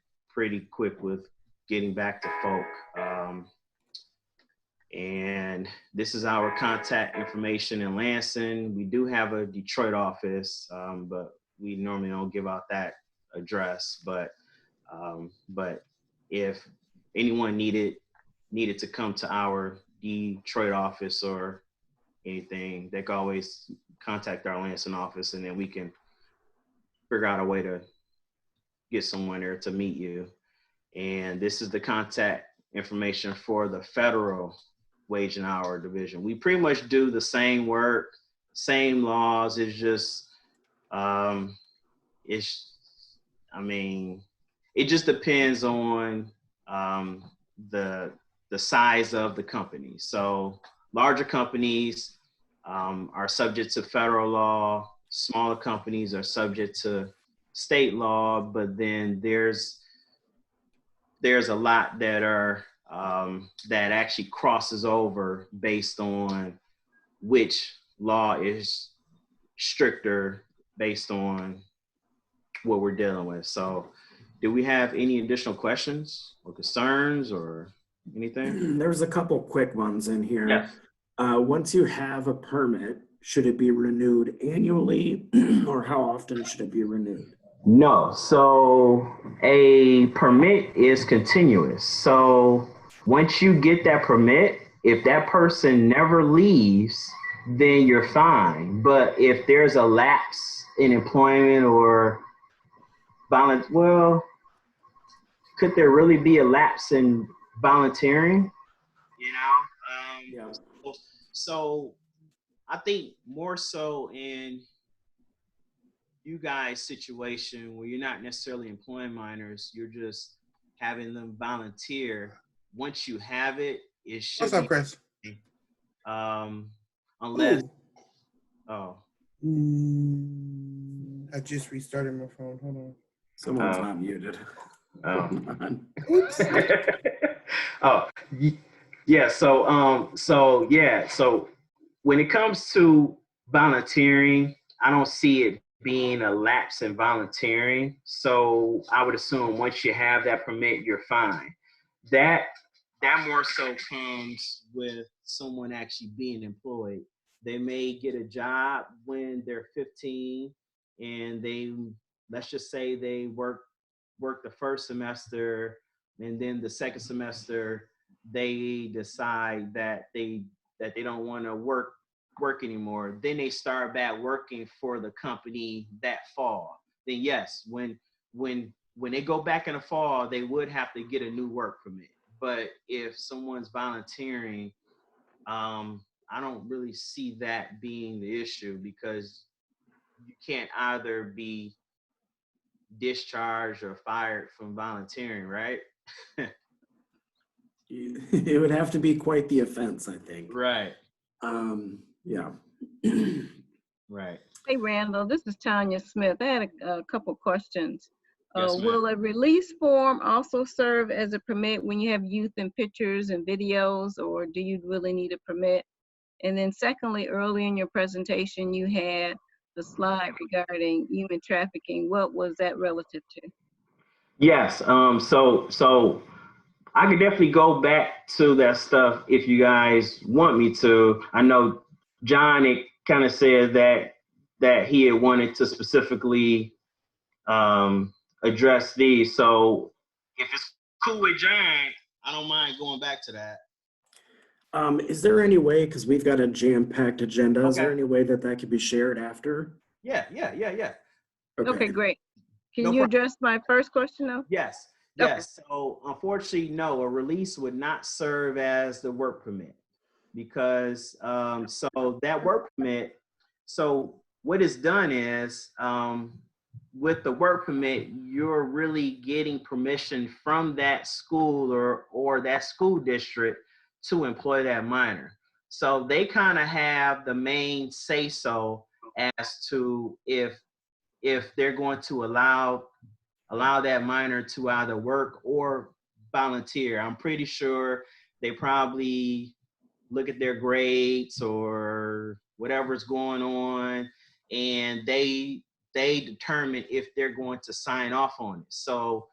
Speaker 2: quick with getting back to folk. And this is our contact information in Lansing. We do have a Detroit office, but we normally don't give out that address. But if anyone needed to come to our Detroit office or anything, they can always contact our Lansing office, and then we can figure out a way to get someone there to meet you. And this is the contact information for the federal wage and hour division. We pretty much do the same work, same laws. It's just, it just depends on the size of the company. So larger companies are subject to federal law. Smaller companies are subject to state law, but then there's a lot that are that actually crosses over based on which law is stricter based on what we're dealing with. So do we have any additional questions or concerns or anything?
Speaker 1: There's a couple quick ones in here.
Speaker 2: Yes.
Speaker 1: Once you have a permit, should it be renewed annually or how often should it be renewed?
Speaker 2: No. So a permit is continuous. So once you get that permit, if that person never leaves, then you're fine. But if there's a lapse in employment or could there really be a lapse in volunteering?
Speaker 1: Yeah.
Speaker 2: So I think more so in you guys' situation where you're not necessarily employing minors, you're just having them volunteer. Once you have it, it should
Speaker 9: What's up, Chris?
Speaker 2: Unless,
Speaker 9: I just restarted my phone. Hold on.
Speaker 1: Someone's not muted.
Speaker 9: Oops.
Speaker 2: Yeah. So when it comes to volunteering, I don't see it being a lapse in volunteering. So I would assume once you have that permit, you're fine. That more so comes with someone actually being employed. They may get a job when they're 15 and let's just say they work the first semester, and then the second semester they decide that they don't want to work anymore. Then they start back working for the company that fall. Then yes, when they go back in the fall, they would have to get a new work permit. But if someone's volunteering, I don't really see that being the issue, because you can't either be discharged or fired from volunteering, right?
Speaker 1: It would have to be quite the offense, I think.
Speaker 2: Right.
Speaker 1: Yeah.
Speaker 2: Right.
Speaker 4: Hey, Randall, this is Tanya Smith. I had a couple questions.
Speaker 2: Yes, ma'am.
Speaker 4: Will a release form also serve as a permit when you have youth in pictures and videos, or do you really need a permit? And then secondly, early in your presentation, you had the slide regarding human trafficking. What was that relative to?
Speaker 2: Yes. So I could definitely go back to that stuff if you guys want me to. I know John, it kind of said that he had wanted to specifically address these. So if it's cool with John, I don't mind going back to that.
Speaker 1: Is there any way, because we've got a jam-packed agenda, is there
Speaker 2: Okay.
Speaker 1: any way that could be shared after?
Speaker 2: Yeah.
Speaker 4: Okay, great.
Speaker 2: No
Speaker 4: Can you
Speaker 2: problem.
Speaker 4: address my first question though?
Speaker 2: Yes.
Speaker 4: Okay.
Speaker 2: So unfortunately, no, a release would not serve as the work permit, because so that work permit, so what is done is with the work permit, you're really getting permission from that school or that school district to employ that minor. So they kind of have the main say so as to if they're going to allow that minor to either work or volunteer. I'm pretty sure they probably look at their grades or whatever's going on, and they determine if they're going to sign off on it. So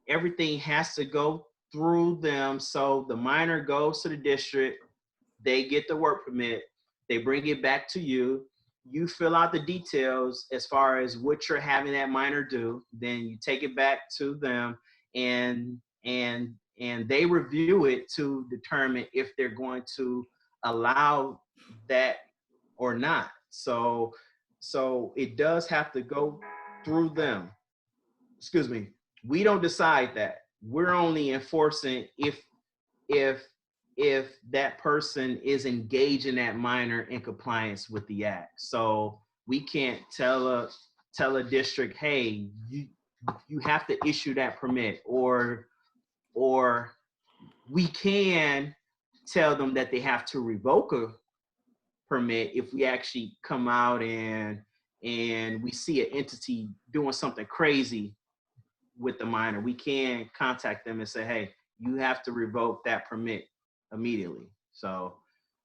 Speaker 2: everything has to go through them. So the minor goes to the district, they get the work permit, they bring it back to you. You fill out the details as far as what you're having that minor do. Then you take it back to them, and they review it to determine if they're going to allow that or not. So it does have to go through them. excuse me, we don't decide that. We're only enforcing if that person is engaging that minor in compliance with the act. So we can't tell a district, hey, you have to issue that permit, or we can tell them that they have to revoke a permit if we actually come out and we see an entity doing something crazy with the minor. We can contact them and say, hey, you have to revoke that permit immediately. So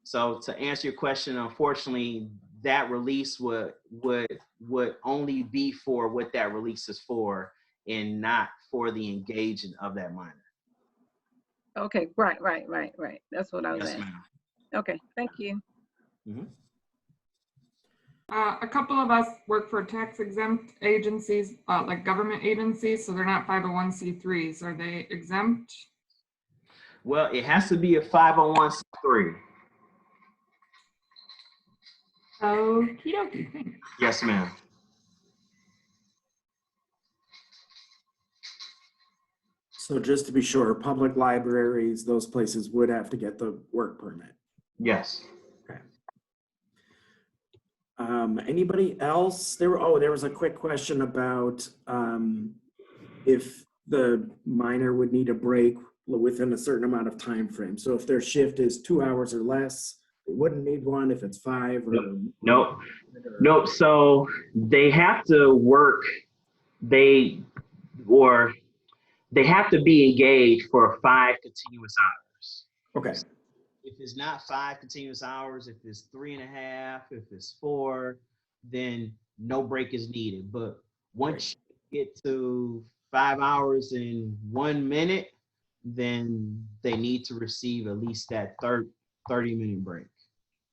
Speaker 2: to answer your question, unfortunately, that release would only be for what that release is for, and not for the engaging of that minor.
Speaker 4: Okay, right. That's what I was
Speaker 2: Yes,
Speaker 4: asking.
Speaker 2: ma'am.
Speaker 4: Okay, thank you.
Speaker 2: Mhm.
Speaker 6: A couple of us work for tax exempt agencies, like government agencies, so they're not 501c3s. Are they exempt?
Speaker 2: Well, it has to be a 501c3.
Speaker 6: Okie dokie, thanks.
Speaker 2: Yes, ma'am.
Speaker 1: So just to be sure, public libraries, those places would have to get the work permit.
Speaker 2: Yes.
Speaker 1: Okay. Anybody else? There was a quick question about if the minor would need a break within a certain amount of time frame. So if their shift is 2 hours or less, they wouldn't need one. If it's 5 or
Speaker 2: Nope. So they have to work. They have to be engaged for 5 continuous hours.
Speaker 1: Okay.
Speaker 2: If it's not 5 continuous hours, if it's 3.5, if it's 4, then no break is needed. But once you get to 5 hours and 1 minute, then they need to receive at least that 30-minute break.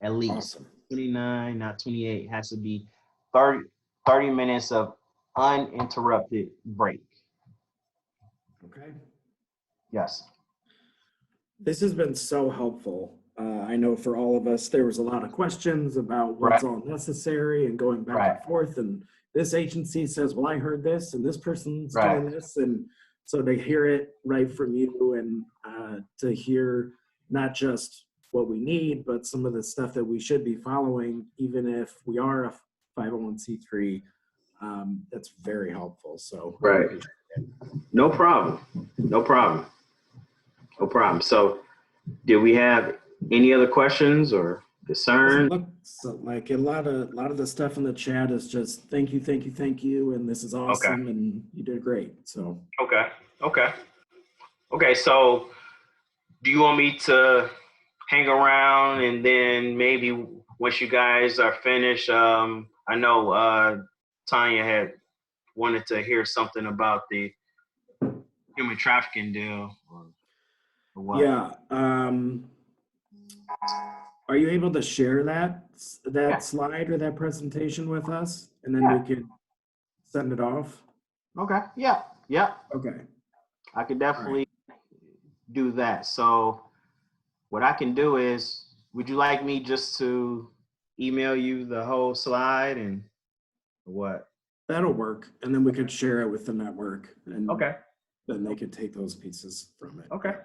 Speaker 2: At least.
Speaker 1: Awesome.
Speaker 2: 29, not 28, has to be 30 minutes of uninterrupted break.
Speaker 1: Okay.
Speaker 2: Yes.
Speaker 1: This has been so helpful. I know for all of us, there was a lot of questions about what's all necessary and going back and forth. And this agency says, well, I heard this and this person's doing this. And so to hear it right from you, and to hear not just what we need, but some of the stuff that we should be following, even if we are a 501c3, that's very helpful. So
Speaker 2: No problem. So did we have any other questions or concerns?
Speaker 1: So like a lot of the stuff in the chat is just thank you, and this is awesome, and you did great. So
Speaker 2: Okay. So do you want me to hang around, and then maybe once you guys are finished, I know Tanya had wanted to hear something about the human trafficking deal or what?
Speaker 1: Yeah. Are you able to share that slide or that presentation with us, and then we could send it off?
Speaker 2: Okay. Yeah.
Speaker 1: Okay.
Speaker 2: I could definitely do that. So what I can do is, would you like me just to email you the whole slide and what?
Speaker 1: That'll work, and then we could share it with the network, and then they could take those pieces from it.
Speaker 2: Okay.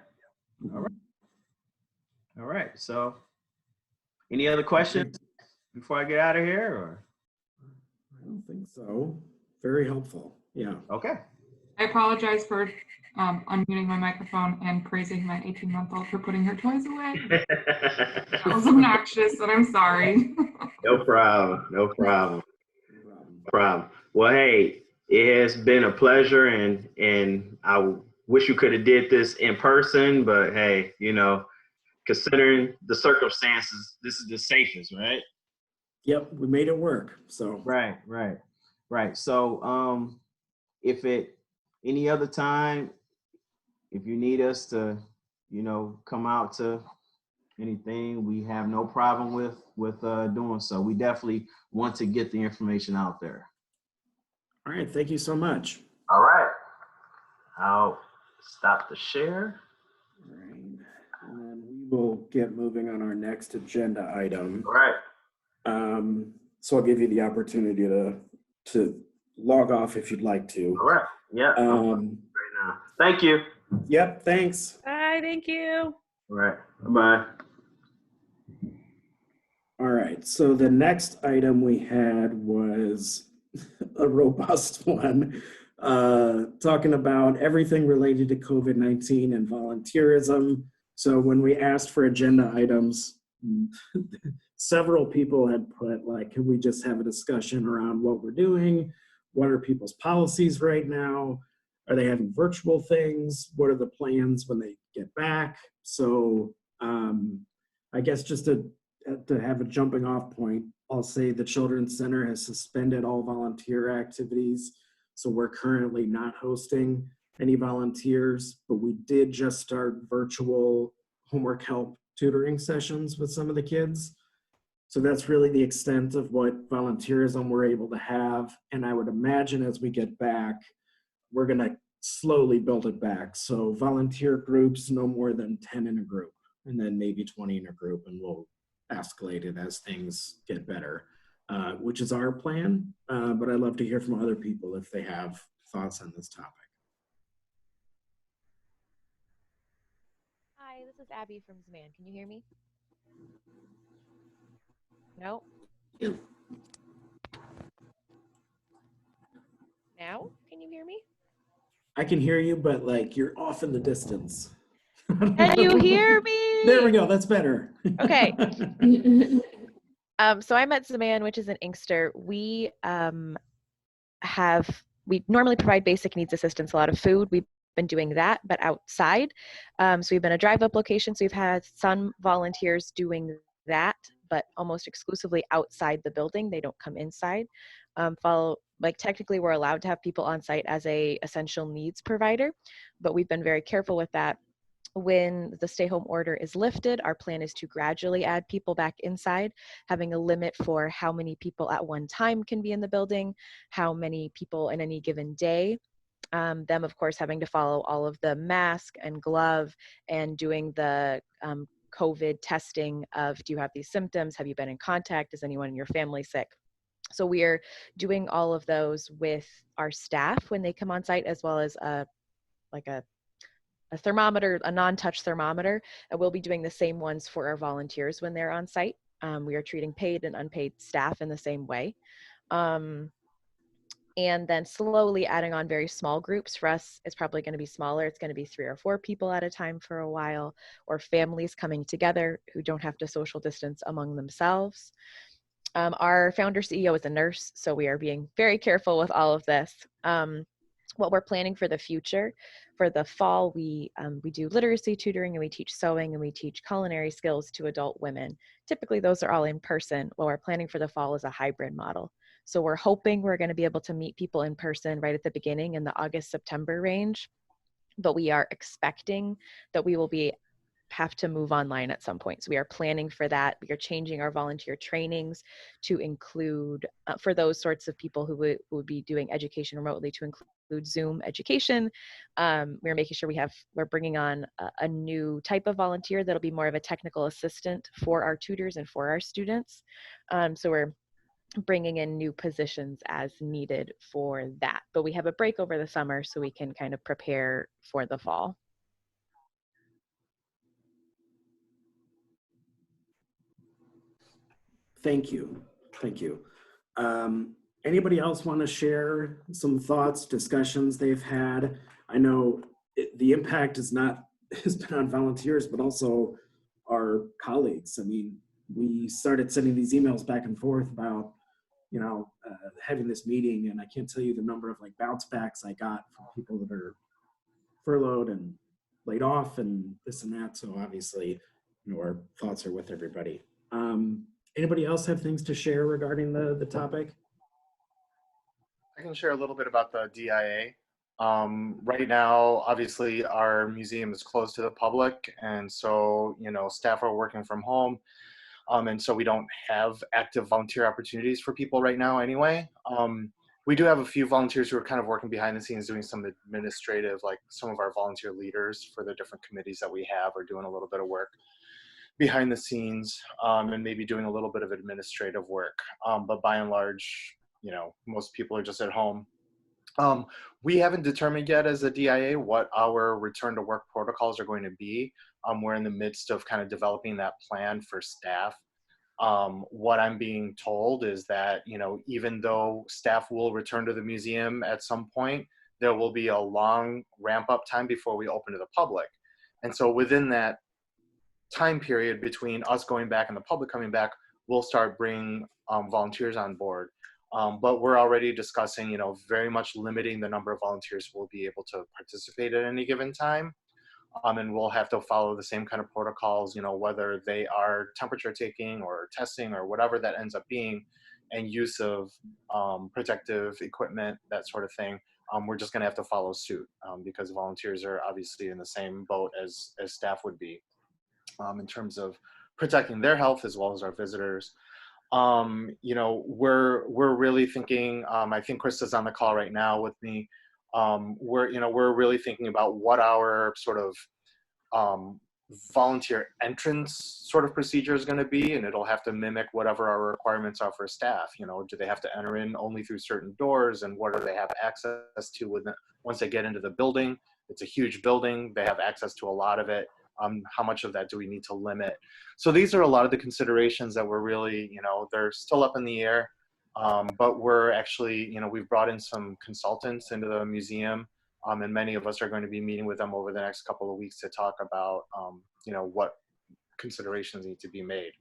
Speaker 2: All right. So any other questions before I get out of here, or?
Speaker 1: I don't think so. Very helpful. Yeah.
Speaker 2: Okay.
Speaker 6: I apologize for unmuting my microphone and praising my 18-month-old for putting her toys away. That was obnoxious, and I'm sorry.
Speaker 2: No problem. Well, hey, it has been a pleasure, and I wish you could have did this in person, but hey, considering the circumstances, this is the safest, right?
Speaker 1: Yep, we made it work. So
Speaker 2: Right. So any other time, if you need us to, come out to anything, we have no problem with doing so. We definitely want to get the information out there.
Speaker 1: all right, thank you so much.
Speaker 2: All right. I'll stop the share.
Speaker 1: All right. And then we will get moving on our next agenda item.
Speaker 2: All right.
Speaker 1: So I'll give you the opportunity to log off if you'd like to.
Speaker 2: All right. Yeah. Right now. Thank you.
Speaker 1: Yep, thanks.
Speaker 8: Bye, thank you.
Speaker 2: All right. Bye.
Speaker 1: All right, so the next item we had was a robust one, talking about everything related to COVID-19 and volunteerism. So when we asked for agenda items, several people had put like, can we just have a discussion around what we're doing? What are people's policies right now? Are they having virtual things? What are the plans when they get back? So I guess just to have a jumping off point, I'll say the Children's Center has suspended all volunteer activities. So we're currently not hosting any volunteers, but we did just start virtual homework help tutoring sessions with some of the kids. So that's really the extent of what volunteerism we're able to have. And I would imagine as we get back, we're gonna slowly build it back. So volunteer groups, no more than 10 in a group, and then maybe 20 in a group, and we'll escalate it as things get better, which is our plan. But I'd love to hear from other people if they have thoughts on this topic.
Speaker 10: Hi, this is Abby from Zman. Can you hear me? No? Now? Can you hear me?
Speaker 1: I can hear you, but like you're off in the distance.
Speaker 10: Can you hear me?
Speaker 1: There we go. That's better.
Speaker 10: Okay. So I'm at Zman, which is in Inkster. We normally provide basic needs assistance, a lot of food. We've been doing that, but outside. So we've been a drive-up location. So we've had some volunteers doing that, but almost exclusively outside the building. They don't come inside. Technically we're allowed to have people on site as a essential needs provider, but we've been very careful with that. When the stay home order is lifted, our plan is to gradually add people back inside, having a limit for how many people at one time can be in the building, how many people in any given day. Them, of course, having to follow all of the mask and glove and doing the COVID testing of, do you have these symptoms? Have you been in contact? Is anyone in your family sick? So we are doing all of those with our staff when they come on site, as well as a thermometer, a non-touch thermometer. And we'll be doing the same ones for our volunteers when they're on site. We are treating paid and unpaid staff in the same way. And then slowly adding on very small groups. For us, it's probably going to be smaller. It's going to be 3 or 4 people at a time for a while, or families coming together who don't have to social distance among themselves. Our founder CEO is a nurse, so we are being very careful with all of this. What we're planning for the future, for the fall, we do literacy tutoring, and we teach sewing, and we teach culinary skills to adult women. Typically, those are all in person. What we're planning for the fall is a hybrid model. So we're hoping we're going to be able to meet people in person right at the beginning in the August-September range, but we are expecting that we will have to move online at some point. So we are planning for that. We are changing our volunteer trainings to include, for those sorts of people who would be doing education remotely, to include Zoom education. We're making sure we're bringing on a new type of volunteer that'll be more of a technical assistant for our tutors and for our students. So we're bringing in new positions as needed for that. But we have a break over the summer so we can kind of prepare for the fall.
Speaker 1: Thank you. Thank you. Anybody else want to share some thoughts, discussions they've had? I know the impact has been on volunteers, but also our colleagues. I mean, we started sending these emails back and forth about, having this meeting, and I can't tell you the number of like bounce backs I got from people that are furloughed and laid off and this and that. So obviously, our thoughts are with everybody. Anybody else have things to share regarding the topic?
Speaker 11: I can share a little bit about the DIA. Right now, obviously, our museum is closed to the public, and so, staff are working from home, and so we don't have active volunteer opportunities for people right now anyway. We do have a few volunteers who are kind of working behind the scenes doing some administrative, like some of our volunteer leaders for the different committees that we have are doing a little bit of work behind the scenes, and maybe doing a little bit of administrative work. But by and large, most people are just at home. We haven't determined yet as a DIA what our return to work protocols are going to be. We're in the midst of kind of developing that plan for staff. What I'm being told is that, even though staff will return to the museum at some point, there will be a long ramp up time before we open to the public. And so within that time period between us going back and the public coming back, we'll start bringing volunteers on board. But we're already discussing, very much limiting the number of volunteers who will be able to participate at any given time. And we'll have to follow the same kind of protocols, whether they are temperature taking or testing or whatever that ends up being, and use of protective equipment, that sort of thing. We're just going to have to follow suit because volunteers are obviously in the same boat as staff would be in terms of protecting their health as well as our visitors. We're really thinking, I think Krista's on the call right now with me. We're really thinking about what our sort of volunteer entrance sort of procedure is going to be, and it'll have to mimic whatever our requirements are for staff. Do they have to enter in only through certain doors, and what do they have access to once they get into the building? It's a huge building. They have access to a lot of it. How much of that do we need to limit? So these are a lot of the considerations that we're really, they're still up in the air. But we're actually, we've brought in some consultants into the museum, and many of us are going to be meeting with them over the next couple of weeks to talk about, what considerations need to be made.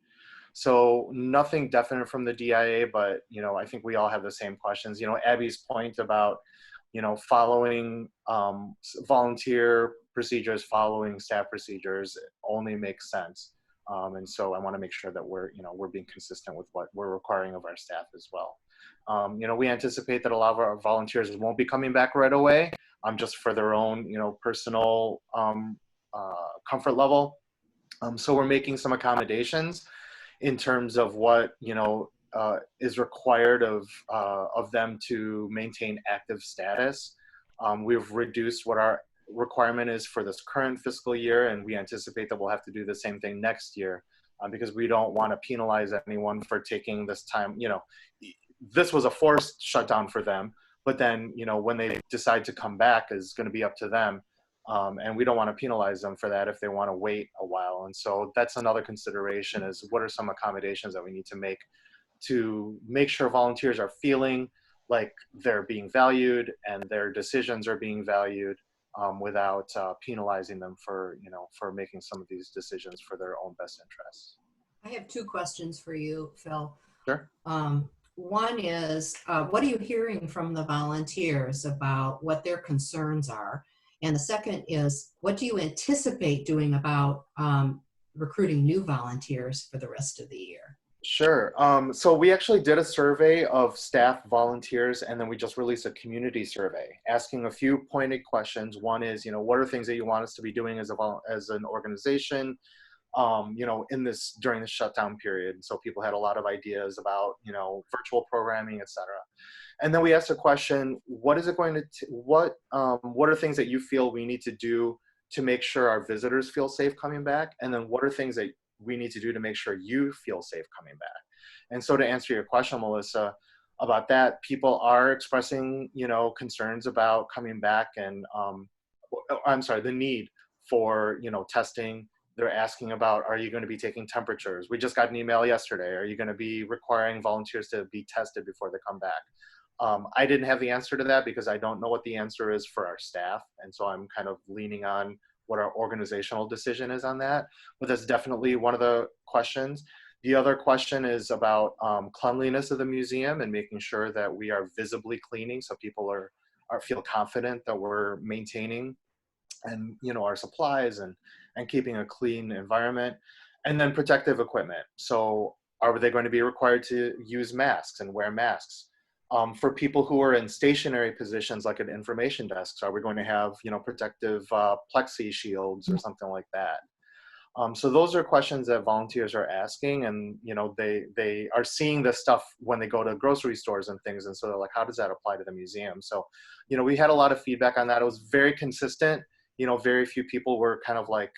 Speaker 11: So nothing definite from the DIA, but, I think we all have the same questions. Abby's point about, following volunteer procedures, following staff procedures only makes sense. And so I want to make sure that we're being consistent with what we're requiring of our staff as well. We anticipate that a lot of our volunteers won't be coming back right away, just for their own, personal comfort level. So we're making some accommodations in terms of what, is required of them to maintain active status. We've reduced what our requirement is for this current fiscal year, and we anticipate that we'll have to do the same thing next year because we don't want to penalize anyone for taking this time. This was a forced shutdown for them, but then, when they decide to come back is going to be up to them. And we don't want to penalize them for that if they want to wait a while. And so that's another consideration, is what are some accommodations that we need to make sure volunteers are feeling like they're being valued and their decisions are being valued without penalizing them for making some of these decisions for their own best interests.
Speaker 7: I have two questions for you, Phil.
Speaker 11: Sure.
Speaker 7: One is, what are you hearing from the volunteers about what their concerns are? And the second is, what do you anticipate doing about recruiting new volunteers for the rest of the year?
Speaker 11: Sure. So we actually did a survey of staff, volunteers, and then we just released a community survey asking a few pointed questions. One is, what are things that you want us to be doing as an organization, during the shutdown period? So people had a lot of ideas about, virtual programming, et cetera. And then we asked a question: what is it going to? What are things that you feel we need to do to make sure our visitors feel safe coming back? And then what are things that we need to do to make sure you feel safe coming back? And so to answer your question, Melissa, about that, people are expressing, concerns about coming back and, the need for, testing. They're asking about, are you going to be taking temperatures? We just got an email yesterday. Are you going to be requiring volunteers to be tested before they come back? I didn't have the answer to that because I don't know what the answer is for our staff. And so I'm kind of leaning on what our organizational decision is on that. But that's definitely one of the questions. The other question is about cleanliness of the museum and making sure that we are visibly cleaning so people feel confident that we're maintaining and our supplies and keeping a clean environment. And then protective equipment. So are they going to be required to use masks and wear masks? For people who are in stationary positions like at information desks, are we going to have protective plexi shields or something like that? So those are questions that volunteers are asking, and they are seeing this stuff when they go to grocery stores and things, and so they're like, how does that apply to the museum? So we had a lot of feedback on that. It was very consistent. Very few people were kind of like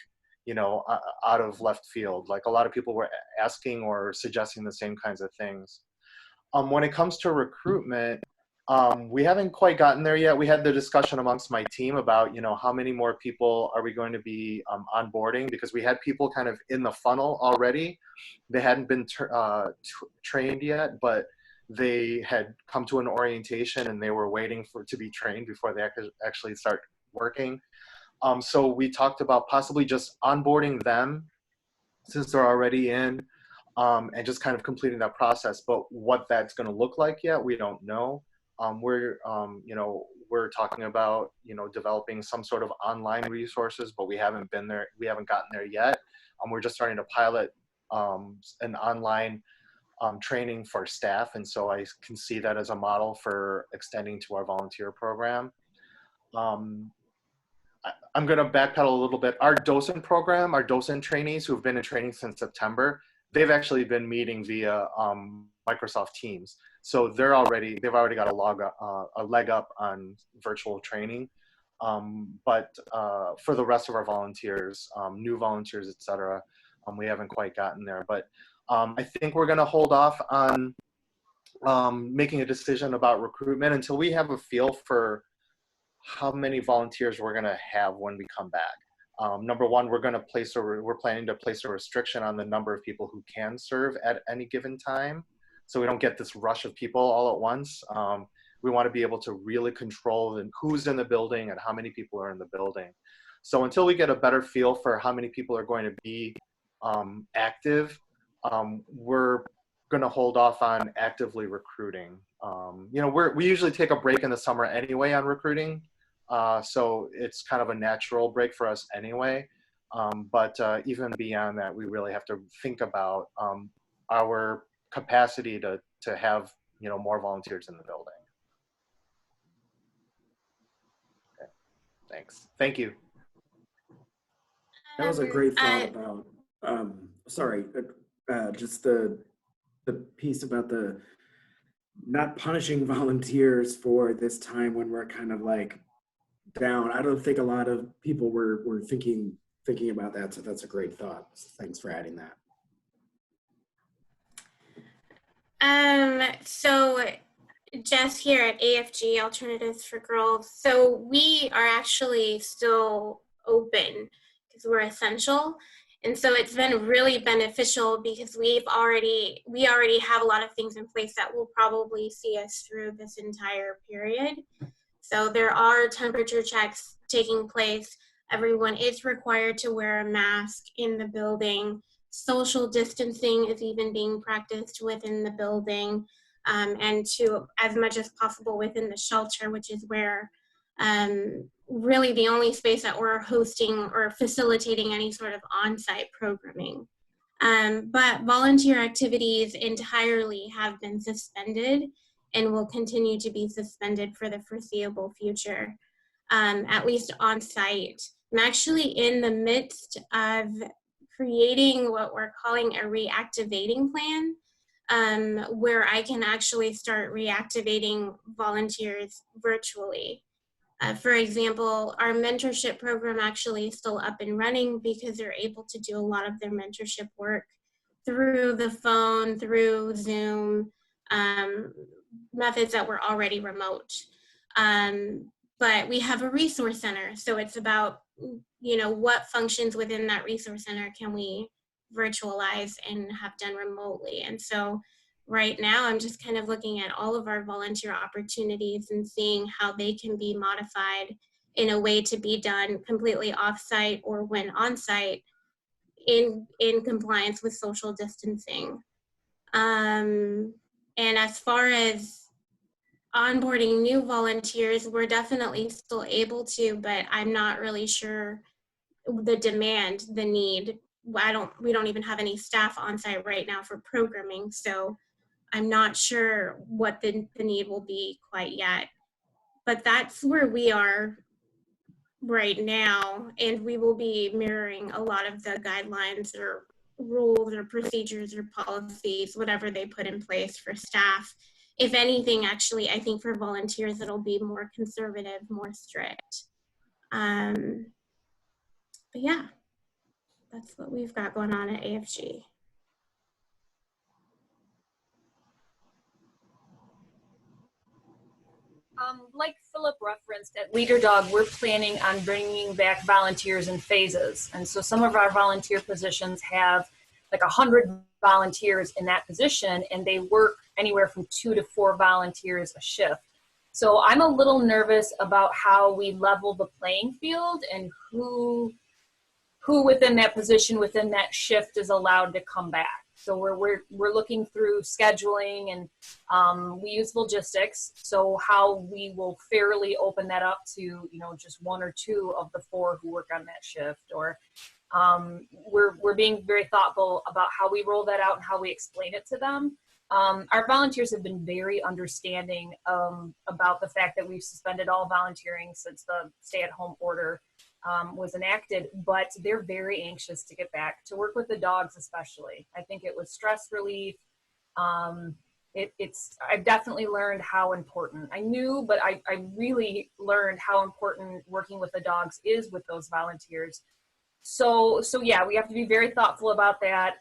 Speaker 11: out of left field. Like a lot of people were asking or suggesting the same kinds of things. When it comes to recruitment, we haven't quite gotten there yet. We had the discussion amongst my team about, how many more people are we going to be onboarding, because we had people kind of in the funnel already. They hadn't been trained yet, but they had come to an orientation and they were waiting to be trained before they actually start working. So we talked about possibly just onboarding them since they're already in, and just kind of completing that process. But what that's going to look like yet, we don't know. We're talking about, developing some sort of online resources, but we haven't been there. We haven't gotten there yet. We're just starting to pilot an online training for staff. And so I can see that as a model for extending to our volunteer program. I'm going to backpedal a little bit. Our docent program, our docent trainees who've been in training since September, they've actually been meeting via Microsoft Teams. So they've already got a leg up on virtual training. But for the rest of our volunteers, new volunteers, et cetera, we haven't quite gotten there. But I think we're going to hold off on making a decision about recruitment until we have a feel for how many volunteers we're going to have when we come back. Number one, we're planning to place a restriction on the number of people who can serve at any given time, so we don't get this rush of people all at once. We want to be able to really control who's in the building and how many people are in the building. So until we get a better feel for how many people are going to be active, we're going to hold off on actively recruiting. We usually take a break in the summer anyway on recruiting. So it's kind of a natural break for us anyway. But even beyond that, we really have to think about our capacity to have, more volunteers in the building. Okay. Thanks. Thank you.
Speaker 1: That was a great thought about, just the piece about the not punishing volunteers for this time when we're kind of like down. I don't think a lot of people were thinking about that, so that's a great thought. Thanks for adding that.
Speaker 12: So Jess here at AFG, Alternatives for Girls. So we are actually still open because we're essential. And so it's been really beneficial because we already have a lot of things in place that will probably see us through this entire period. So there are temperature checks taking place. Everyone is required to wear a mask in the building. Social distancing is even being practiced within the building, and to as much as possible within the shelter, which is where really the only space that we're hosting or facilitating any sort of on-site programming. But volunteer activities entirely have been suspended and will continue to be suspended for the foreseeable future, at least on-site. I'm actually in the midst of creating what we're calling a reactivating plan, where I can actually start reactivating volunteers virtually. For example, our mentorship program actually is still up and running because they're able to do a lot of their mentorship work through the phone, through Zoom, methods that were already remote. But we have a resource center, so it's about, what functions within that resource center can we virtualize and have done remotely. And so right now I'm just kind of looking at all of our volunteer opportunities and seeing how they can be modified in a way to be done completely off-site or when on-site in compliance with social distancing. And as far as onboarding new volunteers, we're definitely still able to, but I'm not really sure the demand, the need. We don't even have any staff on site right now for programming, so I'm not sure what the need will be quite yet. But that's where we are right now, and we will be mirroring a lot of the guidelines or rules or procedures or policies, whatever they put in place for staff. If anything, actually, I think for volunteers, it'll be more conservative, more strict. But yeah, that's what we've got going on at AFG.
Speaker 13: Like Philip referenced, at Leader Dog, we're planning on bringing back volunteers in phases. And so some of our volunteer positions have like 100 volunteers in that position, and they work anywhere from 2 to 4 volunteers a shift. So I'm a little nervous about how we level the playing field and who within that position, within that shift is allowed to come back. So we're looking through scheduling, and we use logistics. So how we will fairly open that up to, you know, just 1 or 2 of the 4 who work on that shift, or we're being very thoughtful about how we roll that out and how we explain it to them. Our volunteers have been very understanding about the fact that we've suspended all volunteering since the stay-at-home order was enacted, but they're very anxious to get back to work with the dogs, especially. I think it was stress relief. I've definitely learned how important, I knew, but I really learned how important working with the dogs is with those volunteers. So yeah, we have to be very thoughtful about that.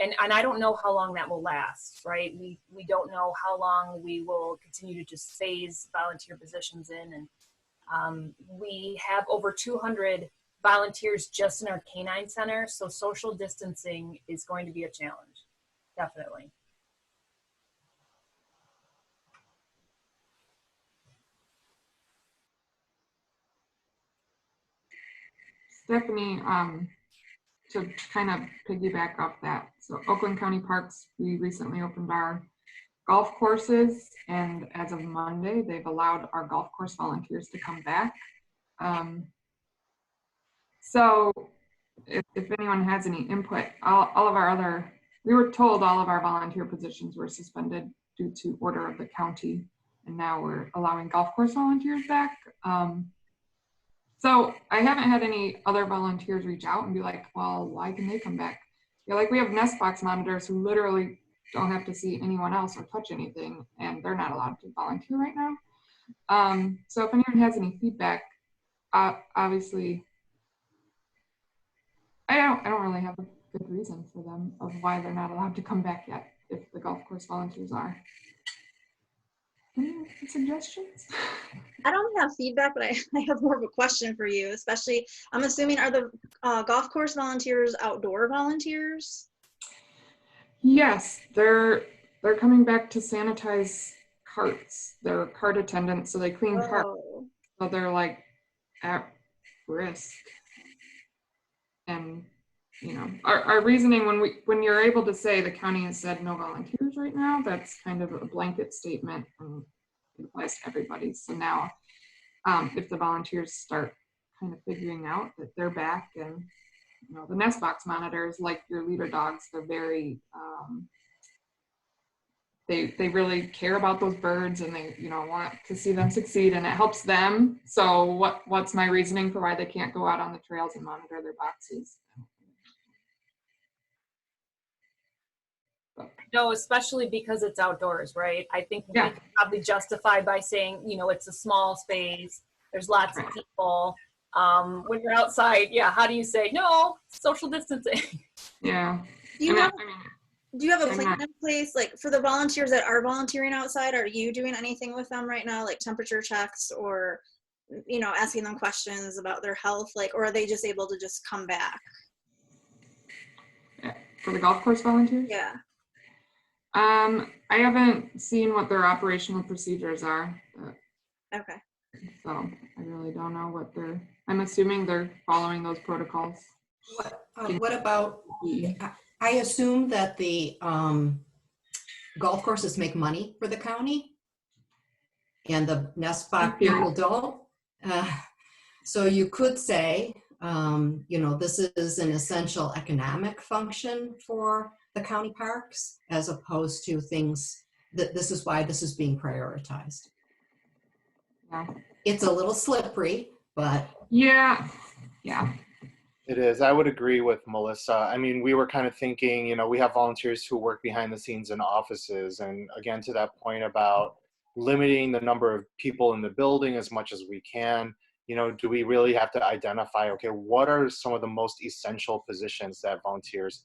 Speaker 13: And I don't know how long that will last, right? We don't know how long we will continue to just phase volunteer positions in. And we have over 200 volunteers just in our canine center. So social distancing is going to be a challenge, definitely.
Speaker 6: Stephanie, to kind of piggyback off that, so Oakland County Parks, we recently opened our golf courses, and as of Monday, they've allowed our golf course volunteers to come back. So if anyone has any input, we were told all of our volunteer positions were suspended due to order of the county, and now we're allowing golf course volunteers back. So I haven't had any other volunteers reach out and be like, well, why can they come back? Yeah, like we have nest box monitors who literally don't have to see anyone else or touch anything, and they're not allowed to volunteer right now. So if anyone has any feedback, obviously, I don't really have a good reason for them of why they're not allowed to come back yet if the golf course volunteers are. Any suggestions?
Speaker 3: I don't have feedback, but I have more of a question for you, especially, I'm assuming, are the golf course volunteers outdoor volunteers?
Speaker 6: Yes, they're coming back to sanitize carts. They're cart attendants, so they clean carts. So they're like at risk. And you know, our reasoning when you're able to say the county has said no volunteers right now, that's kind of a blanket statement and it applies to everybody. So now if the volunteers start kind of figuring out that they're back, and you know, the nest box monitors, like your leader dogs, they're very they really care about those birds, and they, you know, want to see them succeed, and it helps them. So what's my reasoning for why they can't go out on the trails and monitor their boxes?
Speaker 13: No, especially because it's outdoors, right? I think we can probably justify by saying, you know, it's a small space, there's lots of people. When you're outside, yeah, how do you say, no, social distancing?
Speaker 6: Yeah.
Speaker 3: Do you have a plan in place, like for the volunteers that are volunteering outside? Are you doing anything with them right now, like temperature checks, or, you know, asking them questions about their health, like, or are they just able to just come back?
Speaker 6: For the golf course volunteers?
Speaker 3: Yeah.
Speaker 6: I haven't seen what their operational procedures are.
Speaker 3: Okay.
Speaker 6: So I really don't know what I'm assuming they're following those protocols.
Speaker 7: What about, I assume that the golf courses make money for the county and the nest box people don't. So you could say, you know, this is an essential economic function for the county parks, as opposed to things that this is why this is being prioritized.
Speaker 6: Yeah.
Speaker 7: It's a little slippery, but
Speaker 6: yeah.
Speaker 11: It is. I would agree with Melissa. I mean, we were kind of thinking, you know, we have volunteers who work behind the scenes in offices. And again, to that point about limiting the number of people in the building as much as we can, you know, do we really have to identify, okay, what are some of the most essential positions that volunteers,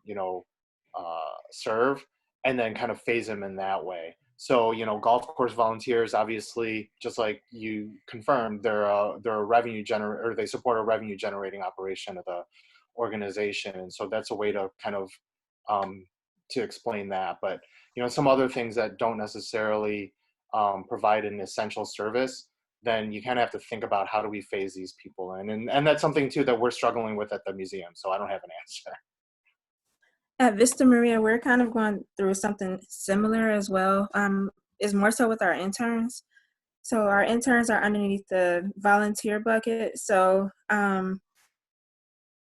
Speaker 11: you know, serve, and then kind of phase them in that way. So, you know, golf course volunteers, obviously, just like you confirmed, they're a revenue or they support a revenue generating operation of the organization. And so that's a way to kind of to explain that. But, you know, some other things that don't necessarily provide an essential service, then you kind of have to think about how do we phase these people in. And that's something too that we're struggling with at the museum. So I don't have an answer.
Speaker 14: At Vista Maria, we're kind of going through something similar as well. It's more so with our interns. So our interns are underneath the volunteer bucket. So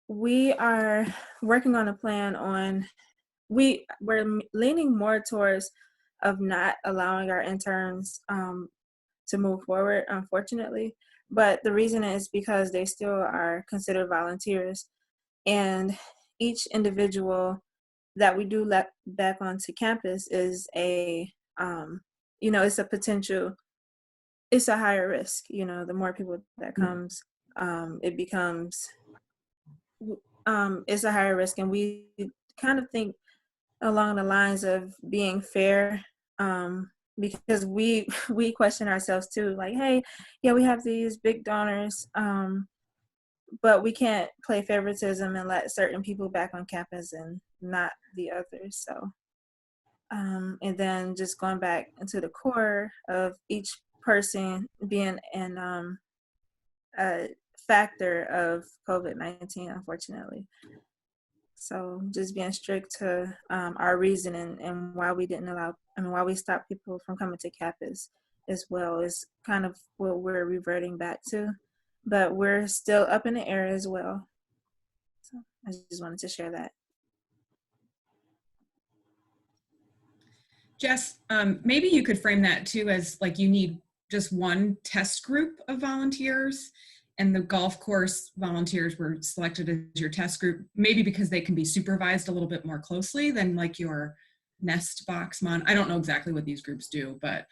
Speaker 14: we are working on a plan on, we're leaning more towards of not allowing our interns to move forward, unfortunately. But the reason is because they still are considered volunteers. And each individual that we do let back onto campus is a, you know, it's a potential, it's a higher risk. You know, the more people that comes, it becomes, it's a higher risk. And we kind of think along the lines of being fair, because we question ourselves too, like, hey, yeah, we have these big donors, but we can't play favoritism and let certain people back on campus and not the others. So, and then just going back into the core of each person being a factor of COVID-19, unfortunately. So just being strict to our reasoning and why we didn't allow, why we stopped people from coming to campus as well is kind of what we're reverting back to. But we're still up in the air as well. So I just wanted to share that.
Speaker 15: Jess, maybe you could frame that too as like you need just one test group of volunteers, and the golf course volunteers were selected as your test group, maybe because they can be supervised a little bit more closely than like your nest box I don't know exactly what these groups do, but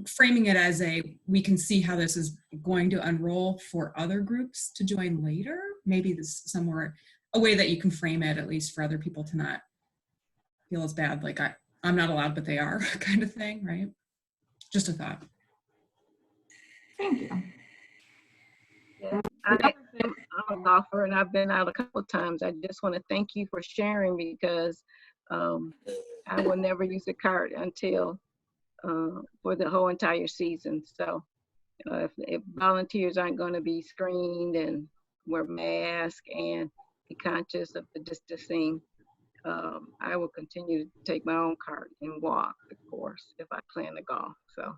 Speaker 15: framing it as we can see how this is going to unroll for other groups to join later. Maybe this somewhere, a way that you can frame it, at least for other people to not feel as bad, like I'm not allowed, but they are kind of thing, right? Just a thought.
Speaker 6: Thank you.
Speaker 4: Yeah, I'm a golfer and I've been out a couple of times. I just want to thank you for sharing because I will never use a cart until for the whole entire season. So if volunteers aren't going to be screened and wear masks and be conscious of the distancing, I will continue to take my own cart and walk the course if I plan to golf. So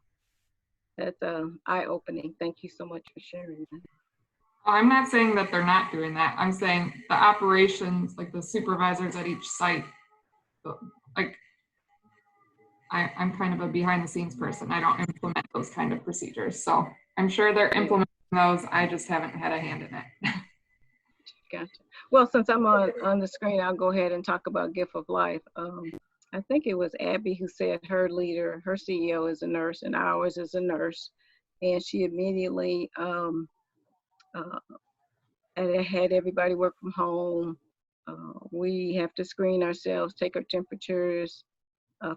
Speaker 4: that's eye-opening. Thank you so much for sharing that.
Speaker 6: I'm not saying that they're not doing that. I'm saying the operations, like the supervisors at each site, like I'm kind of a behind the scenes person. I don't implement those kind of procedures. So I'm sure they're implementing those. I just haven't had a hand in it.
Speaker 4: Gotcha. Well, since I'm on the screen, I'll go ahead and talk about Gift of Life. I think it was Abby who said her leader, her CEO is a nurse and ours is a nurse. And she immediately had everybody work from home. We have to screen ourselves, take our temperatures,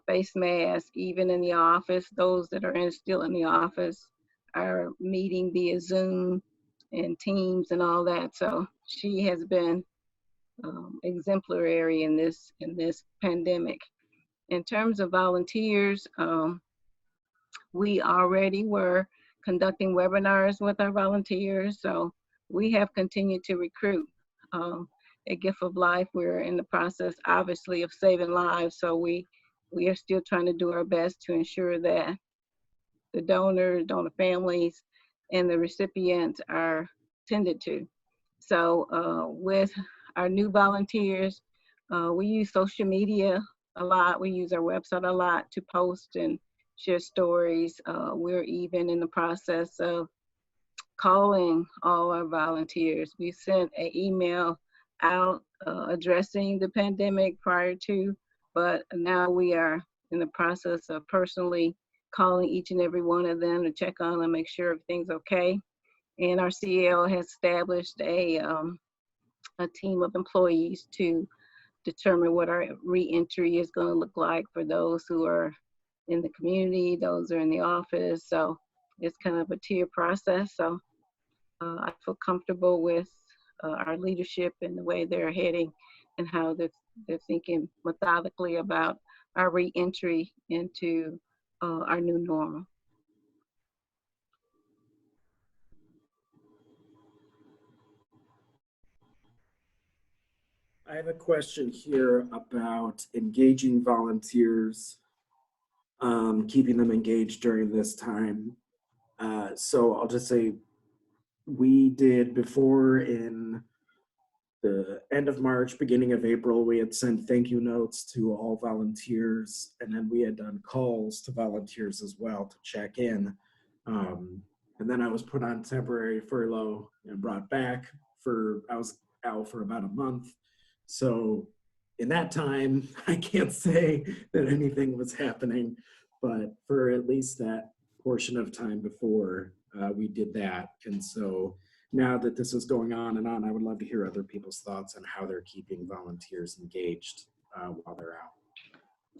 Speaker 4: face masks, even in the office. Those that are still in the office are meeting via Zoom and Teams and all that. So she has been exemplary in this pandemic. In terms of volunteers, we already were conducting webinars with our volunteers, so we have continued to recruit. At Gift of Life, we're in the process, obviously, of saving lives, so we are still trying to do our best to ensure that the donors, donor families, and the recipients are tended to. So with our new volunteers, we use social media a lot. We use our website a lot to post and share stories. We're even in the process of calling all our volunteers. We sent an email out addressing the pandemic prior to, but now we are in the process of personally calling each and every one of them to check on them, make sure everything's okay. And our CEO has established a team of employees to determine what our reentry is going to look like for those who are in the community, those who are in the office. So it's kind of a tier process. So I feel comfortable with our leadership and the way they're heading and how they're thinking methodically about our reentry into our new normal.
Speaker 1: I have a question here about engaging volunteers, keeping them engaged during this time. So I'll just say we did before in the end of March, beginning of April, we had sent thank you notes to all volunteers, and then we had done calls to volunteers as well to check in. And then I was put on temporary furlough and brought back I was out for about a month. So in that time, I can't say that anything was happening, but for at least that portion of time before, we did that. And so now that this is going on and on, I would love to hear other people's thoughts on how they're keeping volunteers engaged while they're out.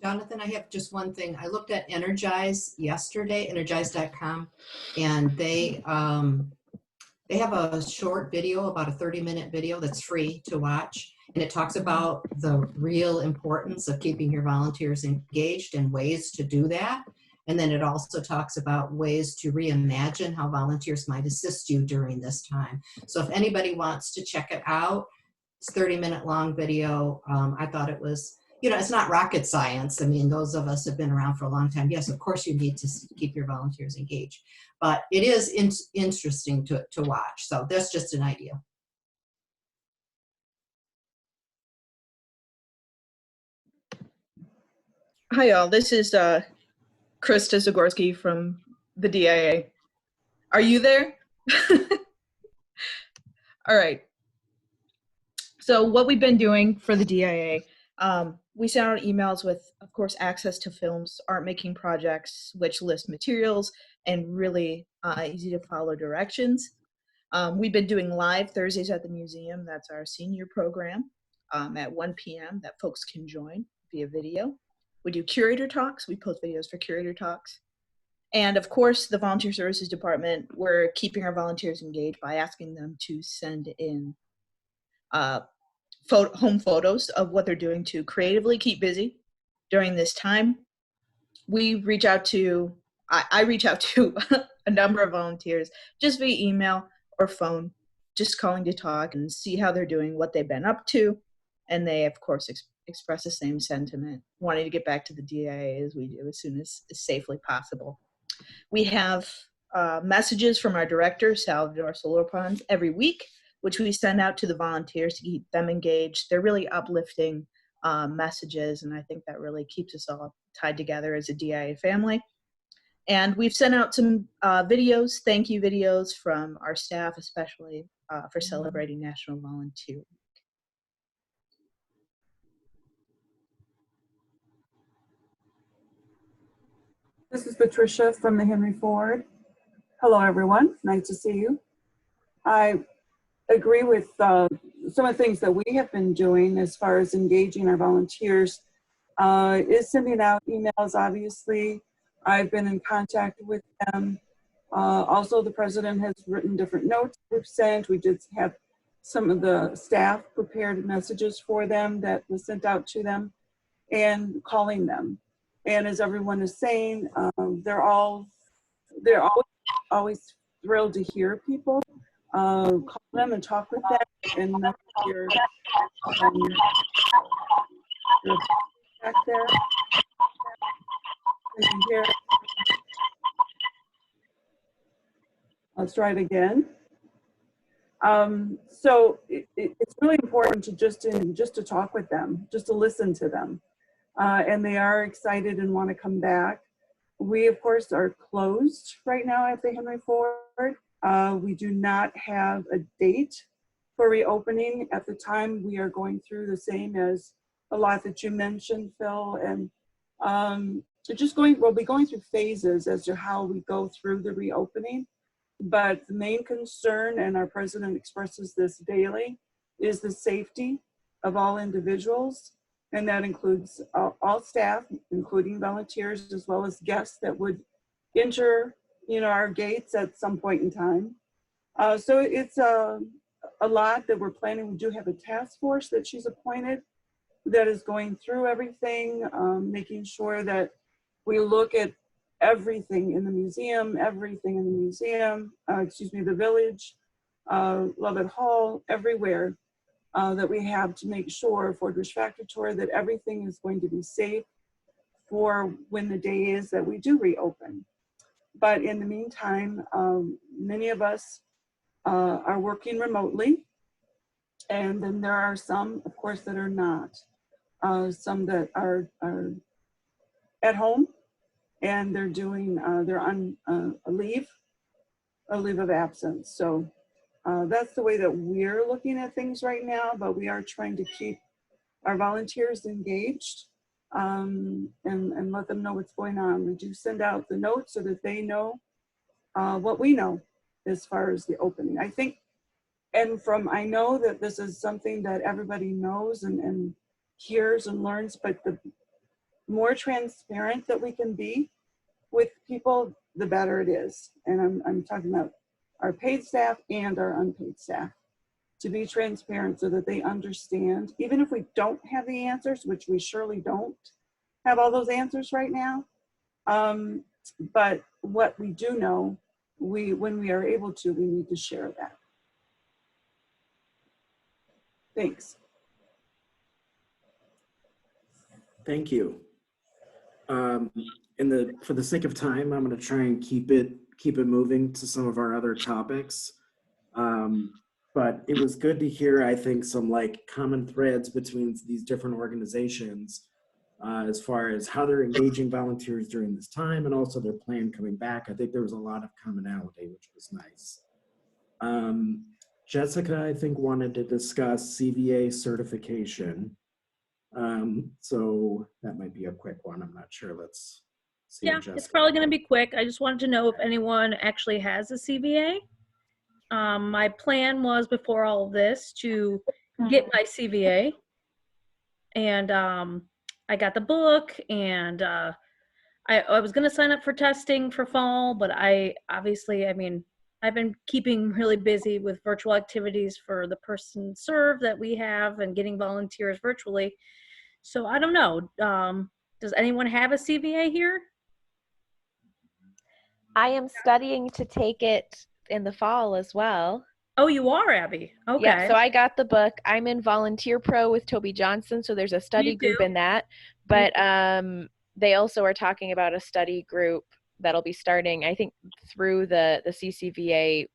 Speaker 7: Jonathan, I have just one thing. I looked at Energize yesterday, energize.com, and they have a short video, about a 30-minute video that's free to watch. And it talks about the real importance of keeping your volunteers engaged and ways to do that. And then it also talks about ways to reimagine how volunteers might assist you during this time. So if anybody wants to check it out, it's a 30-minute long video. I thought it was, it's not rocket science. I mean, those of us have been around for a long time. Yes, of course you need to keep your volunteers engaged, but it is interesting to watch. So that's just an idea.
Speaker 16: Hi, y'all. This is Krista Zagorski from the DIA. Are you there? All right. So what we've been doing for the DIA, we send out emails with, of course, access to films, art making projects, which list materials, and really easy to follow directions. We've been doing live Thursdays at the museum. That's our senior program at 1 p.m. that folks can join via video. We do curator talks. We post videos for curator talks. And of course, the Volunteer Services Department, we're keeping our volunteers engaged by asking them to send in home photos of what they're doing to creatively keep busy during this time. We reach out to, I reach out to a number of volunteers just via email or phone, just calling to talk and see how they're doing, what they've been up to. And they, of course, express the same sentiment, wanting to get back to the DIA as we do as soon as safely possible. We have messages from our director, Salvador Solopons, every week, which we send out to the volunteers to keep them engaged. They're really uplifting messages, and I think that really keeps us all tied together as a DIA family. And we've sent out some videos, thank you videos from our staff, especially for celebrating National Volunteer Week.
Speaker 17: This is Patricia from the Henry Ford. Hello, everyone. Nice to see you. I agree with some of the things that we have been doing as far as engaging our volunteers. Is sending out emails, obviously. I've been in contact with them. Also, the president has written different notes we've sent. We did have some of the staff prepared messages for them that was sent out to them, and calling them. And as everyone is saying, they're always thrilled to hear people. Call them and talk with them, and that's your back there. Here. Let's try it again. So it's really important to just to talk with them, just to listen to them. And they are excited and want to come back. We, of course, are closed right now at the Henry Ford. We do not have a date for reopening. At the time, we are going through the same as a lot that you mentioned, Phil, and we'll be going through phases as to how we go through the reopening. But the main concern, and our president expresses this daily, is the safety of all individuals, and that includes all staff, including volunteers, as well as guests that would enter, our gates at some point in time. So it's a lot that we're planning. We do have a task force that she's appointed that is going through everything, making sure that we look at everything in the museum, the village, Lovett Hall, everywhere that we have to make sure for Fordridge Factory Tour that everything is going to be safe for when the day is that we do reopen. But in the meantime, many of us are working remotely. And then there are some, of course, that are not. Some that are at home and they're doing, they're on a leave of absence. So that's the way that we're looking at things right now, but we are trying to keep our volunteers engaged and let them know what's going on. We do send out the notes so that they know what we know as far as the opening. I think, I know that this is something that everybody knows and hears and learns, but the more transparent that we can be with people, the better it is. And I'm talking about our paid staff and our unpaid staff, to be transparent so that they understand, even if we don't have the answers, which we surely don't have all those answers right now. But what we do know, when we are able to, we need to share that. Thanks.
Speaker 1: Thank you. For the sake of time, I'm going to try and keep it moving to some of our other topics. But it was good to hear, I think, some common threads between these different organizations as far as how they're engaging volunteers during this time and also their plan coming back. I think there was a lot of commonality, which was nice. Jessica, I think, wanted to discuss CVA certification. So that might be a quick one. I'm not sure. Let's see.
Speaker 8: Yeah, it's probably going to be quick. I just wanted to know if anyone actually has a CVA. My plan was before all of this to get my CVA, and I got the book, and I was going to sign up for testing for fall, but I've been keeping really busy with virtual activities for the person served that we have and getting volunteers virtually. So I don't know. Does anyone have a CVA here?
Speaker 10: I am studying to take it in the fall as well.
Speaker 8: Oh, you are, Abby? Okay.
Speaker 10: Yeah, so I got the book. I'm in Volunteer Pro with Toby Johnson, so there's a study group in that. But they also are talking about a study group that'll be starting, I think, through the CCVA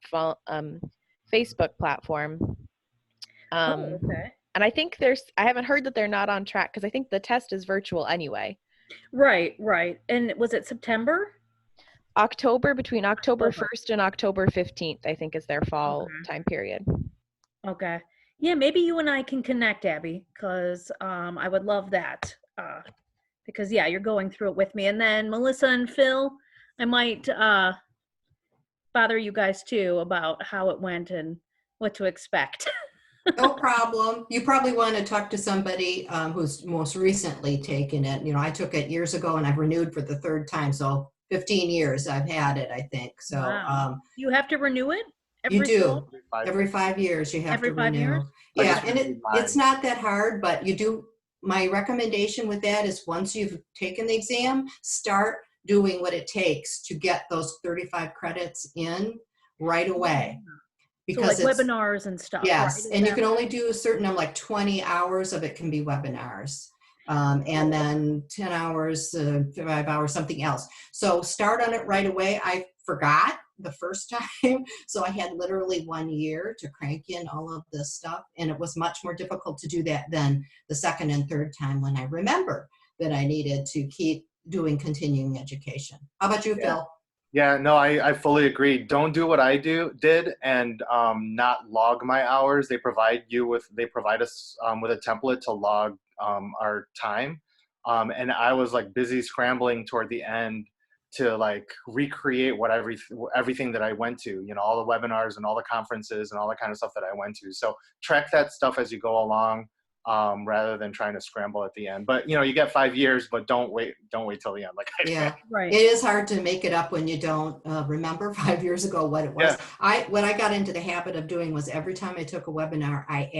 Speaker 10: Facebook platform.
Speaker 8: Okay.
Speaker 10: And I think I haven't heard that they're not on track because I think the test is virtual anyway.
Speaker 8: Right. And was it September?
Speaker 10: Between October 1st and October 15th, I think is their fall time period.
Speaker 8: Okay. Yeah, maybe you and I can connect, Abby, because I would love that. Because, yeah, you're going through it with me. And then Melissa and Phil, I might bother you guys too about how it went and what to expect.
Speaker 7: No problem. You probably want to talk to somebody who's most recently taken it. I took it years ago and I've renewed for the third time. So 15 years I've had it, I think. So
Speaker 8: wow. You have to renew it?
Speaker 7: You do. Every 5 years you have to renew. Every 5 years? Yeah, and it's not that hard, but you do. My recommendation with that is once you've taken the exam, start doing what it takes to get those 35 credits in right away.
Speaker 8: Because so webinars and stuff.
Speaker 7: Yes, right? And you can only do a certain 20 hours of it can be webinars. And then 10 hours, 5 hours, something else. So start on it right away. I forgot the first time. So I had literally 1 year to crank in all of this stuff. And it was much more difficult to do that than the second and third time when I remember that I needed to keep doing continuing education. How about you, Phil?
Speaker 11: Yeah, no, I fully agree. Don't do what I did and not log my hours. They provide us with a template to log our time. And I was busy scrambling toward the end to recreate everything that I went to, all the webinars and all the conferences and all the kind of stuff that I went to. So track that stuff as you go along. rather than trying to scramble at the end. But you get 5 years, but don't wait till the end. Like I
Speaker 7: Yeah,
Speaker 11: did.
Speaker 8: Right.
Speaker 7: it is hard to make it up when you don't remember 5 years ago what it was.
Speaker 11: Yeah.
Speaker 7: What I got into the habit of doing was every time I took a webinar, I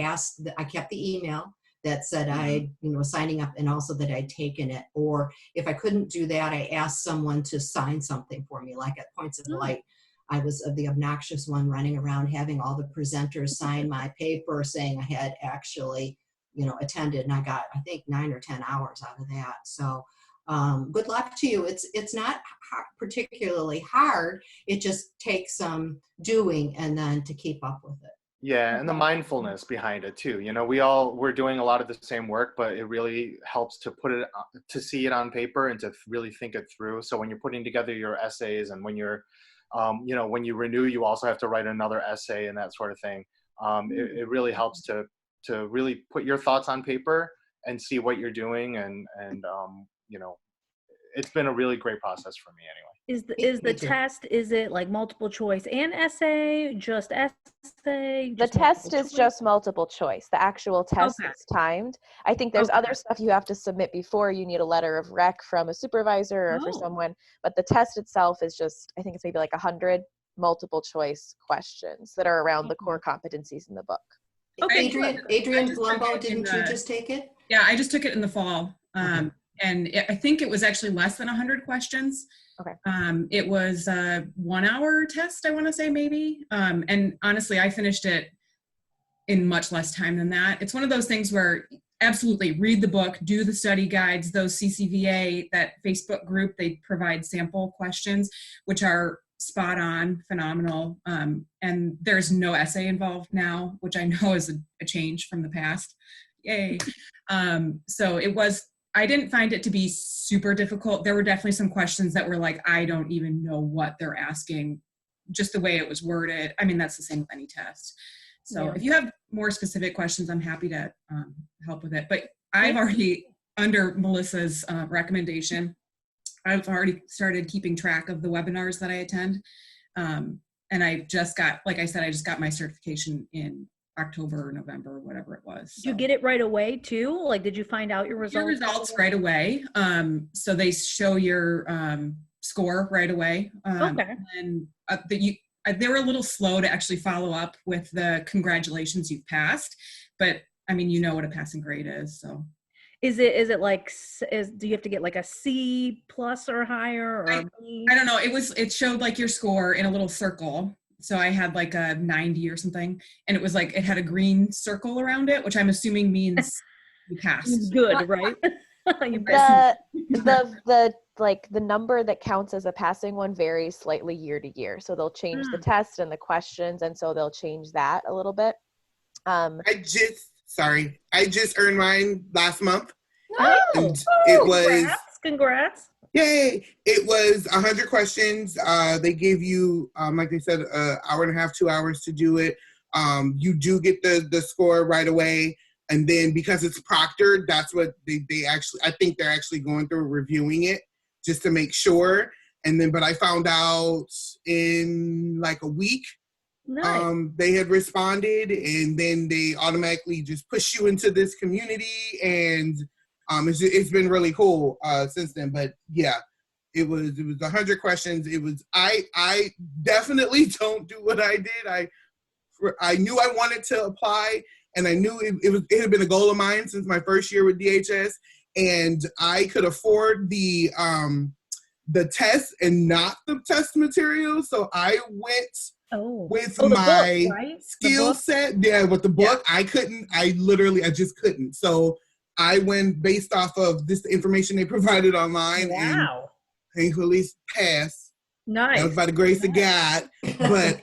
Speaker 7: kept the email that said I signing up, and also that I'd taken it. Or if I couldn't do that, I asked someone to sign something for me, like at Points of Light. I was the obnoxious one running around having all the presenters sign my paper saying I had actually attended, and I got, I think, 9 or 10 hours out of that. So good luck to you. It's not particularly hard. It just takes some doing and then to keep up with it.
Speaker 11: Yeah, and the mindfulness behind it too. We're doing a lot of the same work, but it really helps to see it on paper and to really think it through. So when you're putting together your essays, and when you're when you renew, you also have to write another essay and that sort of thing. It really helps to really put your thoughts on paper and see what you're doing, and it's been a really great process for me anyway.
Speaker 8: Is the test, is it like multiple choice and essay, just essay?
Speaker 10: The test is just multiple choice. The actual test is timed. I think there's other stuff you have to submit before. You need a letter of rec from a supervisor or for someone, but the test itself is just, I think it's maybe like 100 multiple choice questions that are around the core competencies in the book.
Speaker 7: Okay. Adrian Palumbo, didn't you just take it?
Speaker 15: Yeah, I just took it in the fall. And I think it was actually less than 100 questions.
Speaker 10: Okay.
Speaker 15: It was a 1 hour test, I want to say, maybe. And honestly, I finished it in much less time than that. It's one of those things where absolutely read the book, do the study guides, those CCVA, that Facebook group, they provide sample questions, which are spot on, phenomenal. And there's no essay involved now, which I know is a change from the past. Yay. So I didn't find it to be super difficult. There were definitely some questions that were like, I don't even know what they're asking, just the way it was worded. I mean, that's the same with any test. So if you have more specific questions, I'm happy to help with it. But I've already, under Melissa's recommendation, I've already started keeping track of the webinars that I attend. And I just got, like I said, I just got my certification in October or November, whatever it was.
Speaker 8: Did you get it right away too? Like, did you find out your results?
Speaker 15: Your results right away. So they show your score right away.
Speaker 8: Okay.
Speaker 15: And they were a little slow to actually follow up with the congratulations, you've passed. But I mean, you know what a passing grade is. So
Speaker 8: is it like, do you have to get like a C+ or higher? Or
Speaker 15: I don't know. It showed like your score in a little circle. So I had like a 90 or something, and it was like, it had a green circle around it, which I'm assuming means you passed.
Speaker 8: Good, right?
Speaker 10: The number that counts as a passing one varies slightly year to year. So they'll change the test and the questions, and so they'll change that a little bit.
Speaker 9: I just earned mine last month.
Speaker 8: Oh,
Speaker 9: and it was
Speaker 8: congrats.
Speaker 9: Yay! It was 100 questions. They gave you, like they said, an hour and a half, 2 hours to do it. You do get the score right away. And then because it's proctored, that's what they actually, I think they're actually going through reviewing it just to make sure. And then, but I found out in like a week, they had responded, and then they automatically just push you into this community, and it's been really cool since then. But yeah, it was 100 questions. It was I definitely don't do what I did. I knew I wanted to apply, and I knew it had been a goal of mine since my first year with DHS, and I could afford the test and not the test material, so I went with my
Speaker 8: book, right?
Speaker 9: skill set. Yeah, with the book, I just couldn't. So I went based off of this information they provided online, and thankfully passed.
Speaker 8: Nice.
Speaker 9: That was by the grace of God. But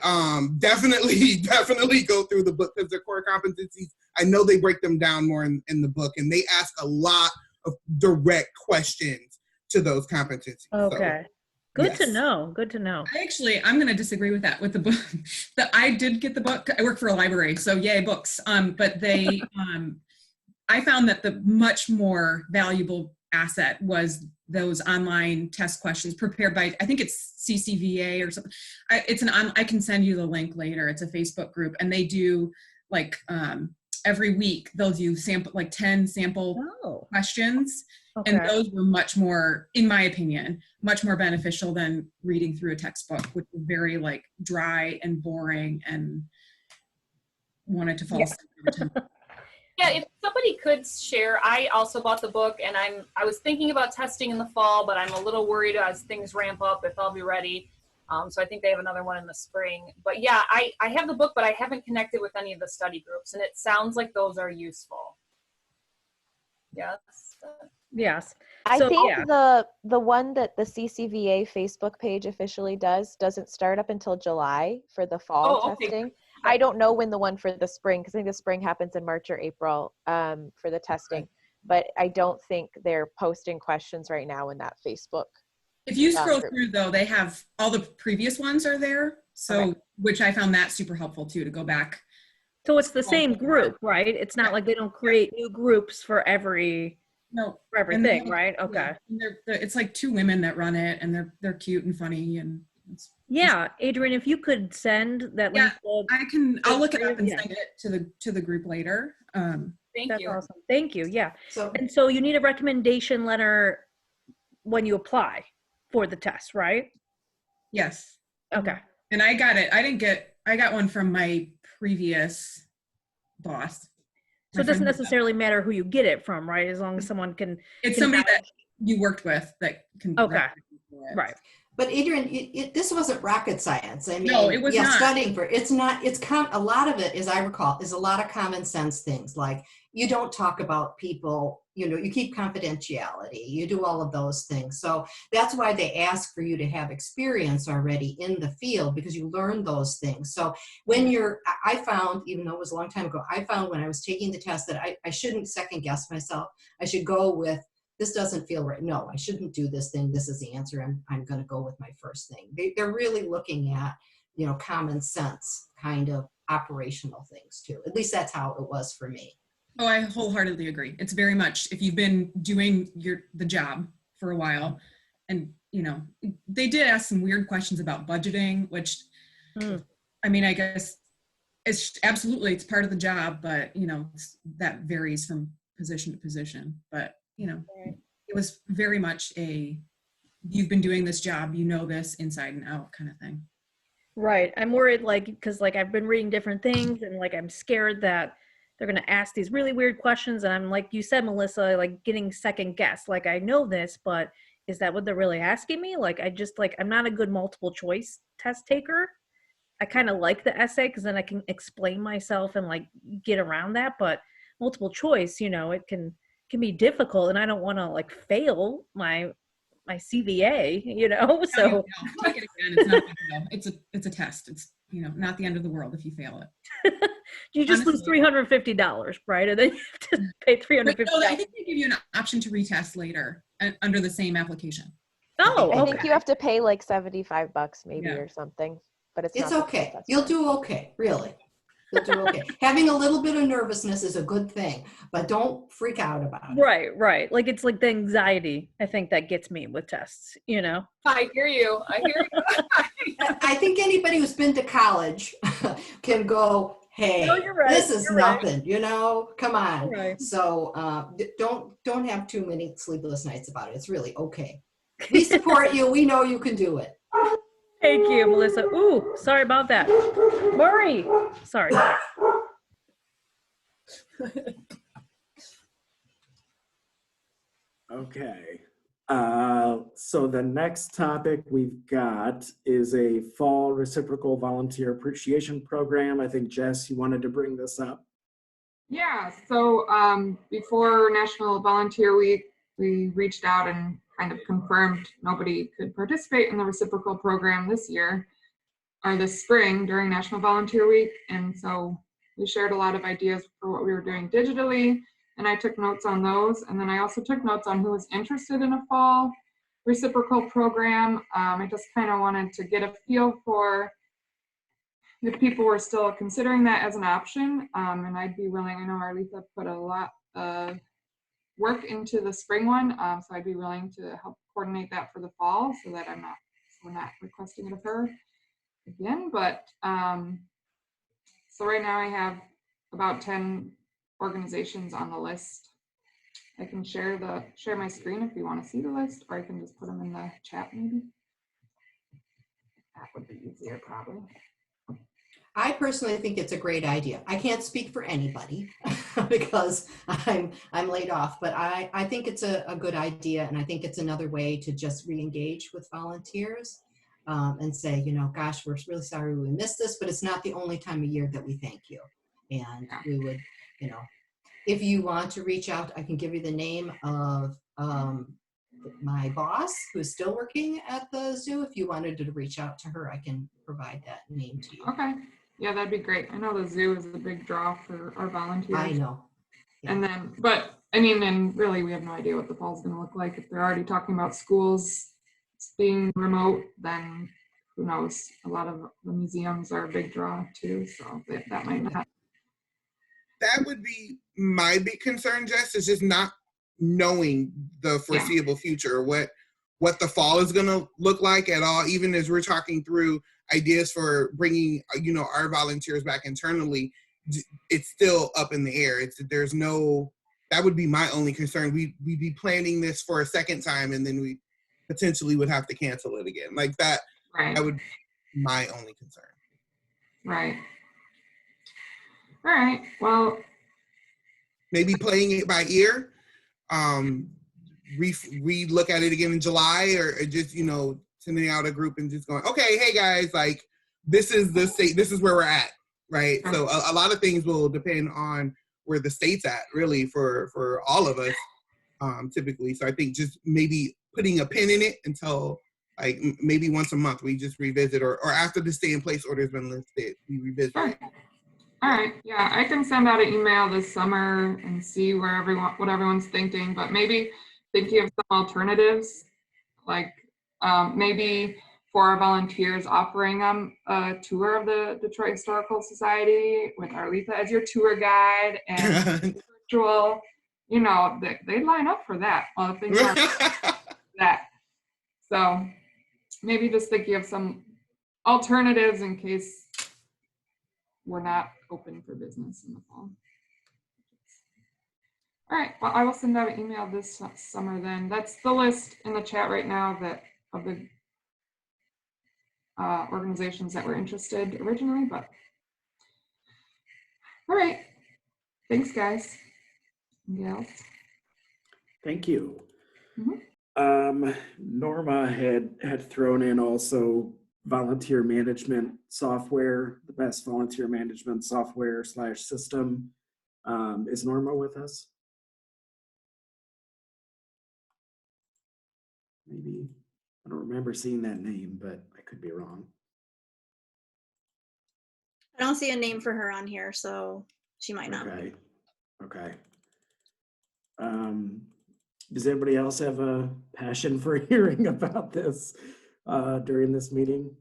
Speaker 9: definitely go through the book, because their core competencies, I know they break them down more in the book, and they ask a lot of direct questions to those competencies.
Speaker 8: Okay.
Speaker 9: So,
Speaker 8: Good to know. Good to know.
Speaker 15: I'm going to disagree with that with the book. I did get the book. I work for a library, so yay, books. But they, I found that the much more valuable asset was those online test questions prepared by, I think it's CCVA or something. I can send you the link later. It's a Facebook group, and they do like every week they'll do sample, like 10 sample questions.
Speaker 8: Okay.
Speaker 15: And those were much more, in my opinion, much more beneficial than reading through a textbook, which was very like dry and boring and wanted to fall asleep every time.
Speaker 13: Yeah, if somebody could share, I also bought the book, and I was thinking about testing in the fall, but I'm a little worried as things ramp up if I'll be ready. So I think they have another one in the spring. But yeah, I have the book, but I haven't connected with any of the study groups, and it sounds like those are useful. Yes.
Speaker 8: Yes.
Speaker 10: I
Speaker 8: So,
Speaker 10: think
Speaker 8: yeah.
Speaker 10: the one that the CCVA Facebook page officially doesn't start up until July for the fall testing. I don't know when the one for the spring, because I think the spring happens in March or April for the testing. But I don't think they're posting questions right now in that Facebook.
Speaker 15: If you scroll
Speaker 10: group.
Speaker 15: through though, they have all the previous ones are there. So, which I found that super helpful too, to go back.
Speaker 8: So it's the same group, right? It's not like they don't create new groups for everything, right? Okay.
Speaker 15: And it's like two women that run it, and they're cute and funny, and
Speaker 8: yeah, Adrian, if you could send that link.
Speaker 15: I'll look it up and send it to the group later.
Speaker 8: That's awesome. Thank you. Yeah. And so you need a recommendation letter when you apply for the test, right?
Speaker 15: Yes.
Speaker 8: Okay.
Speaker 15: And I got it. I got one from my previous boss.
Speaker 8: So it doesn't necessarily matter who you get it from, right? As long as someone can.
Speaker 15: It's somebody that you worked with that can.
Speaker 8: Okay. Right.
Speaker 7: But Adrian, this wasn't rocket science. I mean,
Speaker 15: no, it was not.
Speaker 7: Studying for it's not. A lot of it, as I recall, is a lot of common sense things. Like you don't talk about people. You keep confidentiality. You do all of those things. So that's why they ask for you to have experience already in the field, because you learn those things. So when I found, even though it was a long time ago, I found when I was taking the test that I shouldn't second guess myself. I should go with, this doesn't feel right. No, I shouldn't do this thing. This is the answer. I'm going to go with my first thing. They're really looking at, common sense kind of operational things too. At least that's how it was for me.
Speaker 15: Oh, I wholeheartedly agree. It's very much, if you've been doing the job for a while, and they did ask some weird questions about budgeting, which I mean, I guess it's part of the job, but that varies from position to position. But it was very much you've been doing this job, this inside and out kind of thing.
Speaker 8: Right. I'm worried, because I've been reading different things, and I'm scared that they're going to ask these really weird questions. And I'm, like you said, Melissa, getting second guessed. I know this, but is that what they're really asking me? I'm not a good multiple choice test taker. I kind of like the essay because then I can explain myself and get around that. But multiple choice, it can be difficult, and I don't want to fail my CVA, so.
Speaker 15: Take it again. It's a test. It's, not the end of the world if you fail it.
Speaker 8: You just lose $350, right? And then you have to pay $350.
Speaker 15: No, I think they give you an option to retest later under the same application.
Speaker 8: Oh, okay.
Speaker 10: I think you have to pay $75 maybe or something, but it's
Speaker 7: okay. You'll do okay, really. You'll do okay. Having a little bit of nervousness is a good thing, but don't freak out about it.
Speaker 8: Right. It's the anxiety, I think, that gets me with tests,
Speaker 13: I hear you.
Speaker 7: I think anybody who's been to college can go, hey,
Speaker 8: no, you're right.
Speaker 7: This is
Speaker 8: you're
Speaker 7: nothing,
Speaker 8: right.
Speaker 7: Come on.
Speaker 8: Right.
Speaker 7: So don't have too many sleepless nights about it. It's really okay. We support you. We know you can do it.
Speaker 8: Thank you, Melissa. Ooh, sorry about that. Murray. Sorry.
Speaker 1: Okay. So the next topic we've got is a fall reciprocal volunteer appreciation program. I think, Jess, you wanted to bring this up.
Speaker 6: Yeah, so before National Volunteer Week, we reached out and kind of confirmed nobody could participate in the reciprocal program this year or this spring during National Volunteer Week. And so we shared a lot of ideas for what we were doing digitally, and I took notes on those. And then I also took notes on who was interested in a fall reciprocal program. I just kind of wanted to get a feel for if people were still considering that as an option. And I'd be willing, I know Arletha put a lot of work into the spring one, so I'd be willing to help coordinate that for the fall so that we're not requesting it of her again. But so right now I have about 10 organizations on the list. I can share my screen if you want to see the list, or I can just put them in the chat maybe. That would be easier probably.
Speaker 7: I personally think it's a great idea. I can't speak for anybody because I'm laid off, but I think it's a good idea, and I think it's another way to just re-engage with volunteers and say, you know, gosh, we're really sorry we missed this, but it's not the only time of year that we thank you. And we would, you know, if you want to reach out, I can give you the name of my boss who's still working at the zoo. If you wanted to reach out to her, I can provide that name to you.
Speaker 6: Okay. Yeah, that'd be great. I know the zoo is a big draw for our volunteers.
Speaker 7: I know. Yeah.
Speaker 6: And then, but I mean, and really we have no idea what the fall's gonna look like. If they're already talking about schools being remote, then who knows? A lot of the museums are a big draw too, so that might not.
Speaker 9: That would be my big concern, Jess, is just not knowing the foreseeable future, what the fall is going to look like at all, even as we're talking through ideas for bringing, you know, our volunteers back internally. It's still up in the air. There's no, that would be my only concern. We'd be planning this for a second time, and then we potentially would have to cancel it again. Like that, that would be my only concern.
Speaker 6: Right. All right, well.
Speaker 9: Maybe playing it by ear. Re-look at it again in July, or just, you know, sending out a group and just going, okay, hey guys, like this is the state, this is where we're at, right? So a lot of things will depend on where the state's at, really, for all of us, typically. So I think just maybe putting a pin in it until like maybe once a month we just revisit, or after the stay in place order's been lifted, we revisit it.
Speaker 6: All right, yeah, I can send out an email this summer and see where what everyone's thinking, but maybe thinking of some alternatives, like maybe for our volunteers offering them a tour of the Detroit Historical Society with Arletha as your tour guide and virtual, you know, they line up for that. Well, things like that. So maybe just thinking of some alternatives in case we're not open for business in the fall. All right, well, I will send out an email this summer then. That's the list in the chat right now of the organizations that were interested originally, but all right. Thanks, guys. Anything else?
Speaker 1: Thank you. Norma had thrown in also volunteer management software, the best volunteer management software / system. Is Norma with us? Maybe. I don't remember seeing that name, but I could be wrong.
Speaker 3: I don't see a name for her on here, so she might not.
Speaker 1: Okay. Does anybody else have a passion for hearing about this during this meeting?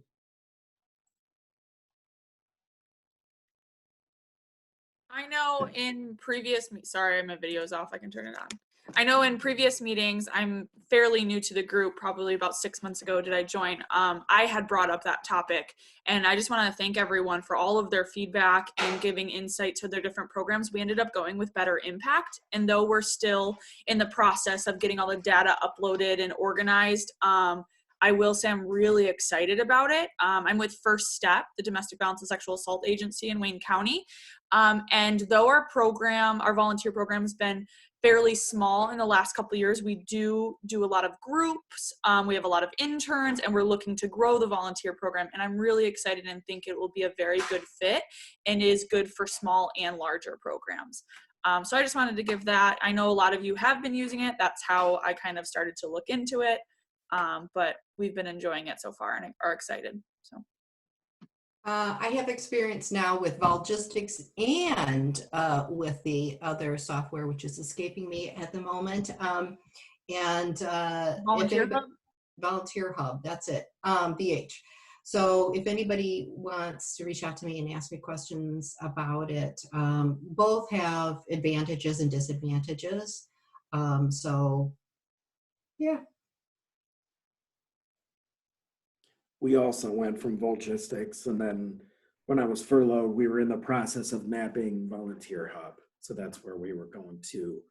Speaker 18: I know in previous, sorry, my video's off, I can turn it on. I know in previous meetings, I'm fairly new to the group, probably about 6 months ago did I join. I had brought up that topic, and I just want to thank everyone for all of their feedback and giving insight to their different programs. We ended up going with Better Impact, and though we're still in the process of getting all the data uploaded and organized, I will say I'm really excited about it. I'm with First Step, the Domestic Violence and Sexual Assault Agency in Wayne County. And though our volunteer program has been fairly small in the last couple of years, we do a lot of groups. We have a lot of interns, and we're looking to grow the volunteer program. And I'm really excited and think it will be a very good fit and is good for small and larger programs. So I just wanted to give that. I know a lot of you have been using it. That's how I kind of started to look into it. But we've been enjoying it so far and are excited. So.
Speaker 7: I have experience now with Volgistics and with the other software, which is escaping me at the moment. Volunteer Hub? Volunteer Hub, that's it, VH. So if anybody wants to reach out to me and ask me questions about it, both have advantages and disadvantages. So, yeah.
Speaker 1: We also went from Volgistics, and then when I was furloughed, we were in the process of mapping Volunteer Hub. So that's where we were going to.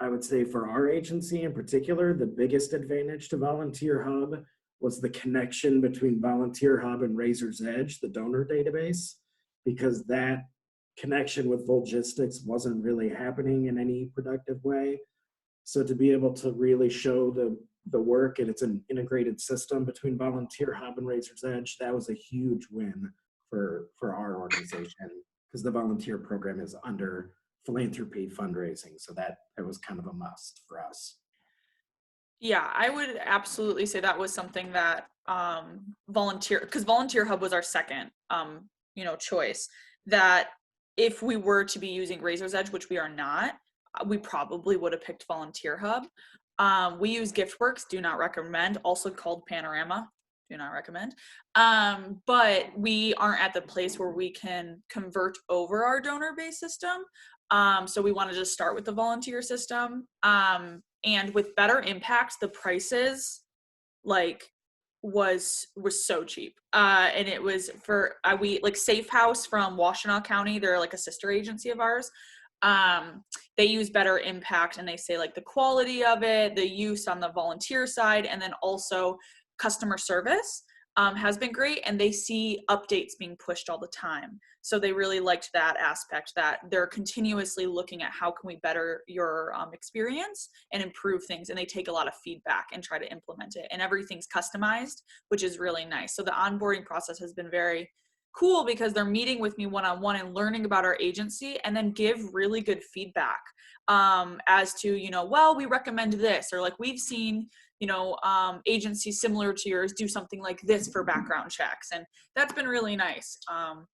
Speaker 1: I would say for our agency in particular, the biggest advantage to Volunteer Hub was the connection between Volunteer Hub and Razor's Edge, the donor database, because that connection with Volgistics wasn't really happening in any productive way. So to be able to really show the work, and it's an integrated system between Volunteer Hub and Razor's Edge, that was a huge win for our organization, because the volunteer program is under philanthropy fundraising. So that was kind of a must for us.
Speaker 18: Yeah, I would absolutely say that was something that because Volunteer Hub was our second choice, that if we were to be using Razor's Edge, which we are not, we probably would have picked Volunteer Hub. We use GiftWorks, do not recommend, also called Panorama, do not recommend. But we aren't at the place where we can convert over our donor-based system. So we wanted to start with the volunteer system. And with better impact, the prices was so cheap. And it was for, Safe House from Washtenaw County, they're like a sister agency of ours. They use better impact, and they say the quality of it, the use on the volunteer side, and then also customer service has been great, and they see updates being pushed all the time. So they really liked that aspect, that they're continuously looking at how can we better your experience and improve things, and they take a lot of feedback and try to implement it, and everything's customized, which is really nice. So the onboarding process has been very cool, because they're meeting with me one-on-one and learning about our agency, and then give really good feedback as to, well, we recommend this, or we've seen agencies similar to yours do something like this for background checks. And that's been really nice.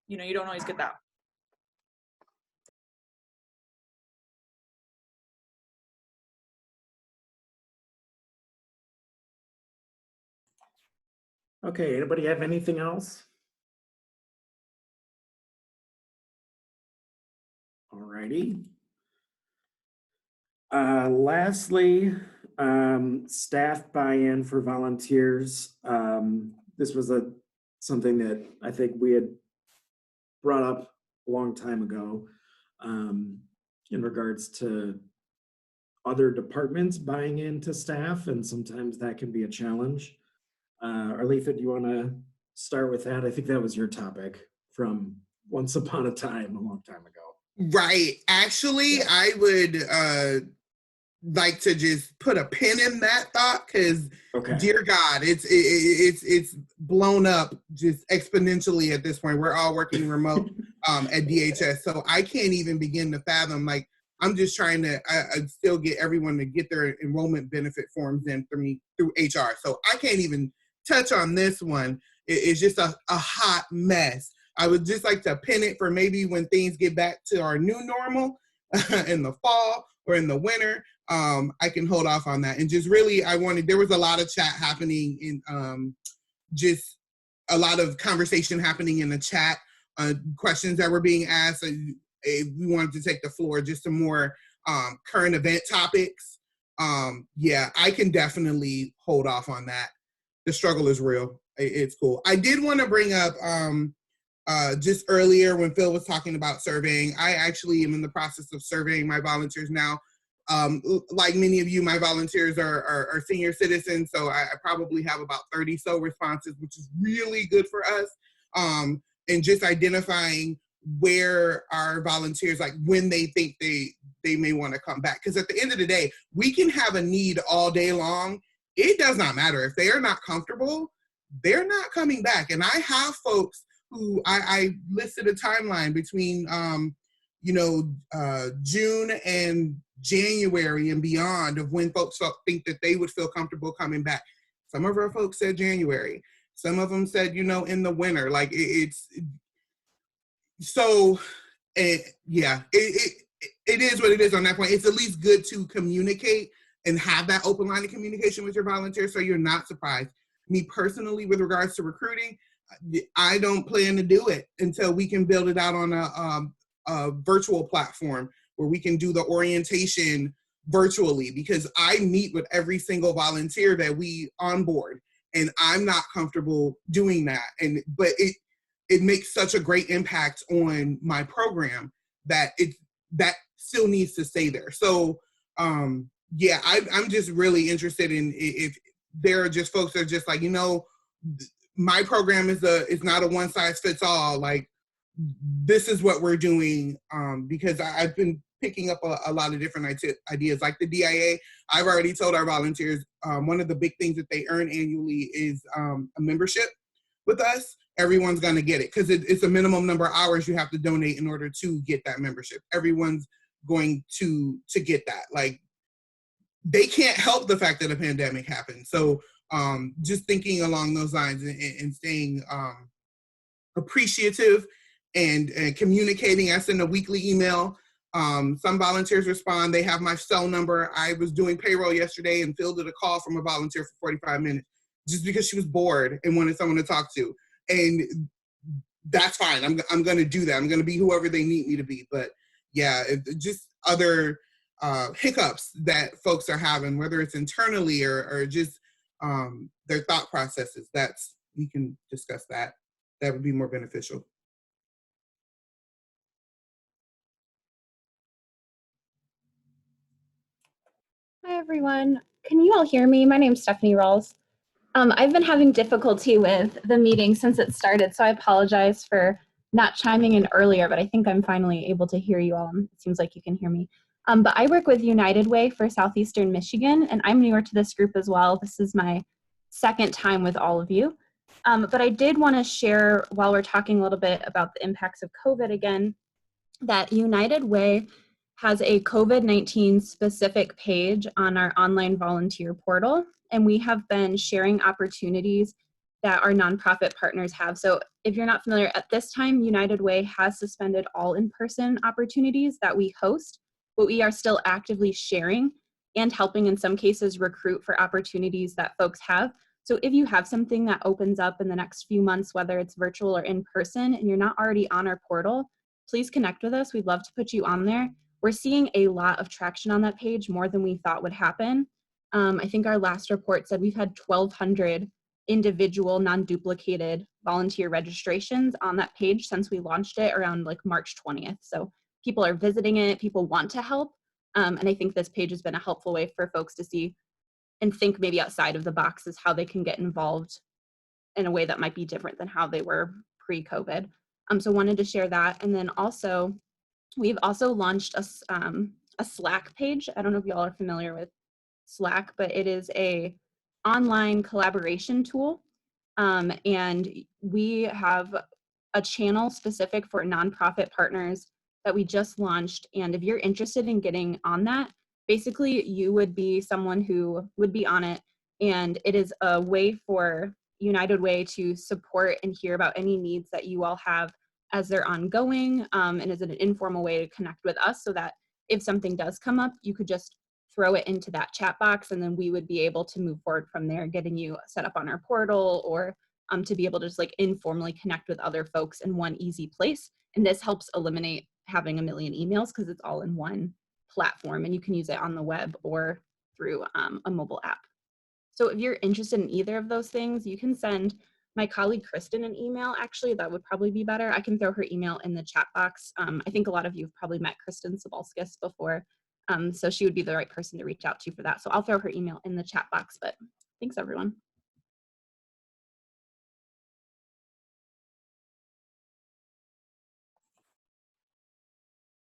Speaker 18: You don't always get that.
Speaker 1: Okay, anybody have anything else? Alrighty. Lastly, staff buy-in for volunteers. This was something that I think we had brought up a long time ago in regards to other departments buying into staff, and sometimes that can be a challenge. Arletha, do you want to start with that? I think that was your topic from once upon a time, a long time ago.
Speaker 9: Right. Actually, yeah. I would like to just put a pin in that thought, because dear God, it's blown up just exponentially at this point. We're all working remote at DHS, so I can't even begin to fathom. I'm just trying to still get everyone to get their enrollment benefit forms in for me through HR. So I can't even touch on this one. It's just a hot mess. I would just like to pin it for maybe when things get back to our new normal in the fall or in the winter. I can hold off on that. And just really, there was a lot of chat happening in just a lot of conversation happening in the chat, questions that were being asked. We wanted to take the floor, just some more current event topics. Yeah, I can definitely hold off on that. The struggle is real. It's cool. I did want to bring up just earlier when Phil was talking about surveying, I actually am in the process of surveying my volunteers now. Like many of you, my volunteers are senior citizens, so I probably have about 30 so responses, which is really good for us. And just identifying where our volunteers, when they think they may want to come back. Because at the end of the day, we can have a need all day long. It does not matter. If they are not comfortable, they're not coming back. And I have folks who I listed a timeline between, June and January and beyond of when folks think that they would feel comfortable coming back. Some of our folks said January. Some of them said, in the winter. It is what it is on that point. It's at least good to communicate and have that open line of communication with your volunteers so you're not surprised. Me personally, with regards to recruiting, I don't plan to do it until we can build it out on a virtual platform where we can do the orientation virtually, because I meet with every single volunteer that we onboard, and I'm not comfortable doing that. But it makes such a great impact on my program that that still needs to stay there. So yeah, I'm just really interested in if there are just folks that are just like, you know, my program is not a one size fits all. Like, this is what we're doing, because I've been picking up a lot of different ideas. Like the DIA, I've already told our volunteers, one of the big things that they earn annually is a membership with us. Everyone's going to get it because it's a minimum number of hours you have to donate in order to get that membership. Everyone's going to get that. Like, they can't help the fact that a pandemic happened. So just thinking along those lines and staying appreciative and communicating. I send a weekly email. Some volunteers respond. They have my cell number. I was doing payroll yesterday and fielded a call from a volunteer for 45 minutes just because she was bored and wanted someone to talk to. And that's fine. I'm going to do that. I'm going to be whoever they need me to be. But yeah, just other hiccups that folks are having, whether it's internally or just their thought processes, we can discuss that. That would be more beneficial.
Speaker 19: Hi, everyone. Can you all hear me? My name's Stephanie Rawls. I've been having difficulty with the meeting since it started, so I apologize for not chiming in earlier, but I think I'm finally able to hear you all. It seems like you can hear me. But I work with United Way for Southeastern Michigan, and I'm newer to this group as well. This is my second time with all of you. But I did want to share, while we're talking a little bit about the impacts of COVID again, that United Way has a COVID-19 specific page on our online volunteer portal, and we have been sharing opportunities that our nonprofit partners have. So if you're not familiar, at this time, United Way has suspended all in-person opportunities that we host, but we are still actively sharing and helping in some cases recruit for opportunities that folks have. So if you have something that opens up in the next few months, whether it's virtual or in person, and you're not already on our portal, please connect with us. We'd love to put you on there. We're seeing a lot of traction on that page, more than we thought would happen. I think our last report said we've had 1,200 individual non-duplicated volunteer registrations on that page since we launched it around like March 20th. So people are visiting it, people want to help. And I think this page has been a helpful way for folks to see and think maybe outside of the boxes how they can get involved in a way that might be different than how they were pre-COVID. So wanted to share that. And then also, we've also launched a Slack page. I don't know if you all are familiar with Slack, but it is a online collaboration tool. And we have a channel specific for nonprofit partners that we just launched. And if you're interested in getting on that, basically you would be someone who would be on it. And it is a way for United Way to support and hear about any needs that you all have as they're ongoing, and is an informal way to connect with us so that if something does come up, you could just throw it into that chat box and then we would be able to move forward from there, getting you set up on our portal or to be able to just like informally connect with other folks in one easy place. And this helps eliminate having a million emails because it's all in one platform and you can use it on the web or through a mobile app. So if you're interested in either of those things, you can send my colleague Kristen an email. Actually, that would probably be better. I can throw her email in the chat box. I think a lot of you have probably met Kristen Sobalskis before, so she would be the right person to reach out to for that. So I'll throw her email in the chat box, but thanks everyone.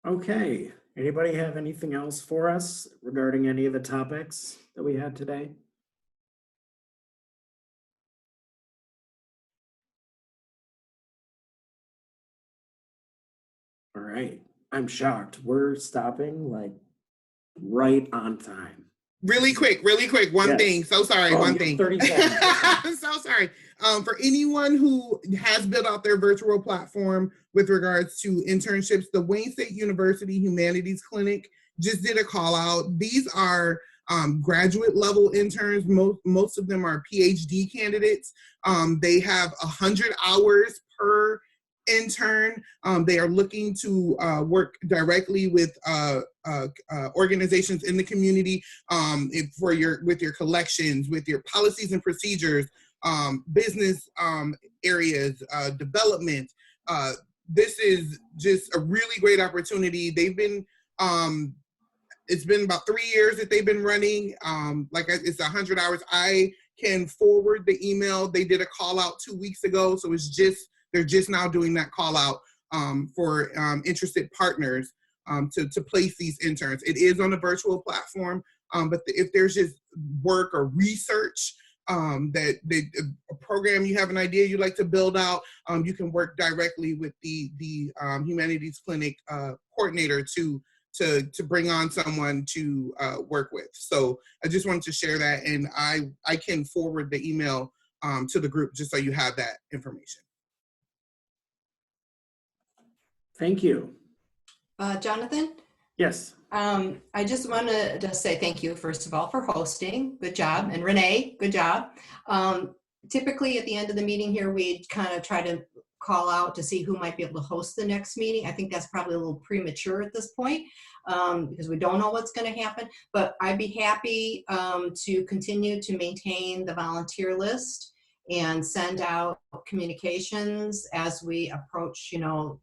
Speaker 1: Okay, anybody have anything else for us regarding any of the topics that we had today? All right, I'm shocked. We're stopping like right on time.
Speaker 9: Really quick, one thing. So sorry, one thing.
Speaker 1: 30 seconds.
Speaker 9: I'm so sorry. For anyone who has built out their virtual platform with regards to internships, the Wayne State University Humanities Clinic just did a call out. These are graduate level interns. Most of them are PhD candidates. They have 100 hours per intern. They are looking to work directly with organizations in the community with your collections, with your policies and procedures, business areas, development. this is just a really great opportunity. They've been, it's been about 3 years that they've been running. It's 100 hours. I can forward the email. They did a call out 2 weeks ago. So they're just now doing that call out for interested partners to place these interns. It is on a virtual platform, but if there's just work or research, a program you have an idea you'd like to build out, you can work directly with the Humanities Clinic coordinator to bring on someone to work with. So I just wanted to share that, and I can forward the email to the group just so you have that information.
Speaker 1: Thank you.
Speaker 7: Jonathan?
Speaker 1: Yes.
Speaker 7: I just want to just say thank you, first of all, for hosting. Good job. And Renee, good job. Typically at the end of the meeting here, we kind of try to call out to see who might be able to host the next meeting. I think that's probably a little premature at this point because we don't know what's going to happen. But I'd be happy to continue to maintain the volunteer list and send out communications as we approach,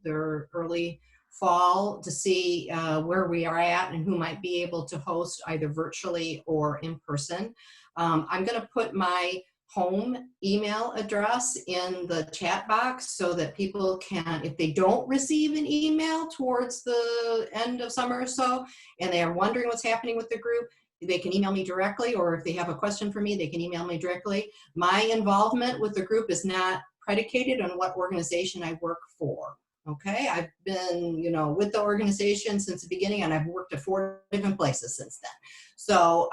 Speaker 7: their early fall to see where we are at and who might be able to host either virtually or in person. I'm going to put my home email address in the chat box so that people can, if they don't receive an email towards the end of summer or so, and they are wondering what's happening with the group, they can email me directly, or if they have a question for me, they can email me directly. My involvement with the group is not predicated on what organization I work for. Okay, I've been, with the organization since the beginning, and I've worked at 4 different places since then. So,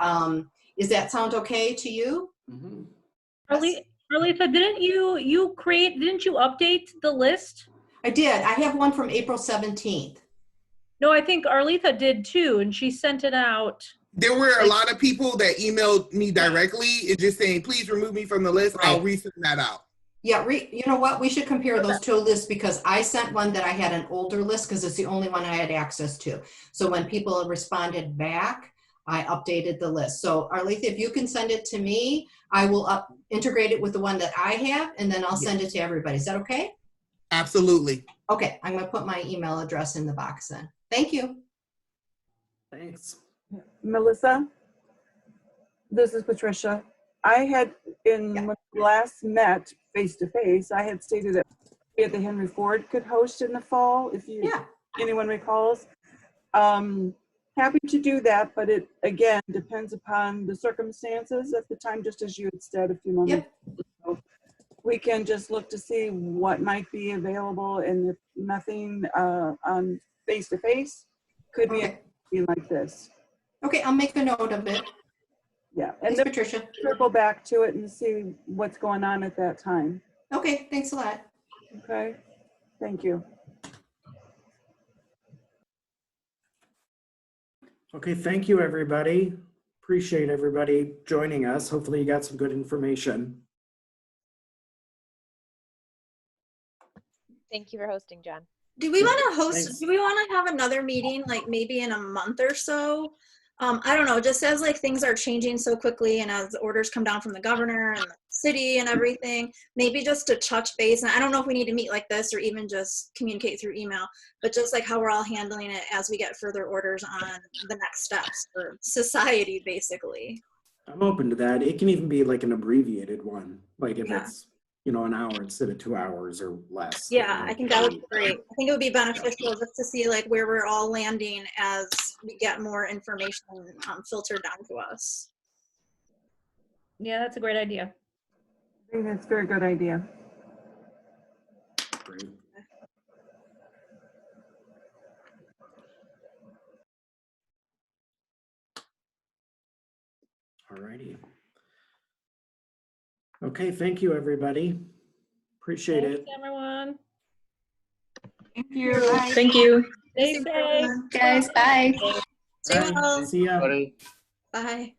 Speaker 7: does that sound okay to you?
Speaker 1: Mm-hmm.
Speaker 8: Arletha, didn't you update the list?
Speaker 7: I did. I have one from April 17th.
Speaker 8: No, I think Arletha did too, and she sent it out.
Speaker 9: There were a lot of people that emailed me directly and just saying, please remove me from the list. Right. I'll resend that out.
Speaker 7: Yeah, you know what? We should compare those two lists because I sent one that I had an older list because it's the only one I had access to. So when people responded back, I updated the list. So Arletha, if you can send it to me, I will integrate it with the one that I have, and then I'll send it to everybody. Is that okay?
Speaker 9: Absolutely.
Speaker 7: Okay, I'm going to put my email address in the box then. Thank you.
Speaker 1: Thanks.
Speaker 17: Melissa, this is Patricia. I had, when we last met face-to-face, I had stated that we at the Henry Ford could host in the fall, if anyone recalls. Happy to do that, but it, again, depends upon the circumstances at the time, just as you had said a few moments ago. We can just look to see what might be available, and if nothing on face-to-face, could be like this.
Speaker 7: Okay, I'll make a note of it.
Speaker 17: Yeah, and
Speaker 7: thanks, Patricia.
Speaker 17: Circle back to it and see what's going on at that time.
Speaker 7: Okay, thanks a lot.
Speaker 17: Okay, thank you.
Speaker 1: Okay, thank you, everybody. Appreciate everybody joining us. Hopefully you got some good information.
Speaker 10: Thank you for hosting, John.
Speaker 3: Do we want to host,
Speaker 1: Thanks.
Speaker 3: do we want to have another meeting, like maybe in a month or so? I don't know, just as like things are changing so quickly and as orders come down from the governor and the city and everything, maybe just to touch base. And I don't know if we need to meet like this or even just communicate through email, but just like how we're all handling it as we get further orders on the next steps for society, basically.
Speaker 1: I'm open to that. It can even be like an abbreviated one, like if it's, an hour instead of 2 hours or less.
Speaker 3: Yeah, I think that would be great. I think it would be beneficial just to see like where we're all landing as we get more information filtered down to us.
Speaker 8: Yeah, that's a great idea.
Speaker 17: I think that's a very good idea.
Speaker 1: Great. All righty. Okay, thank you, everybody. Appreciate it.
Speaker 8: Thanks, everyone.
Speaker 6: Thank you. Bye.
Speaker 19: Thank you.
Speaker 8: Stay safe.
Speaker 19: Guys, bye.
Speaker 3: Stay well.
Speaker 1: See ya.
Speaker 3: Bye.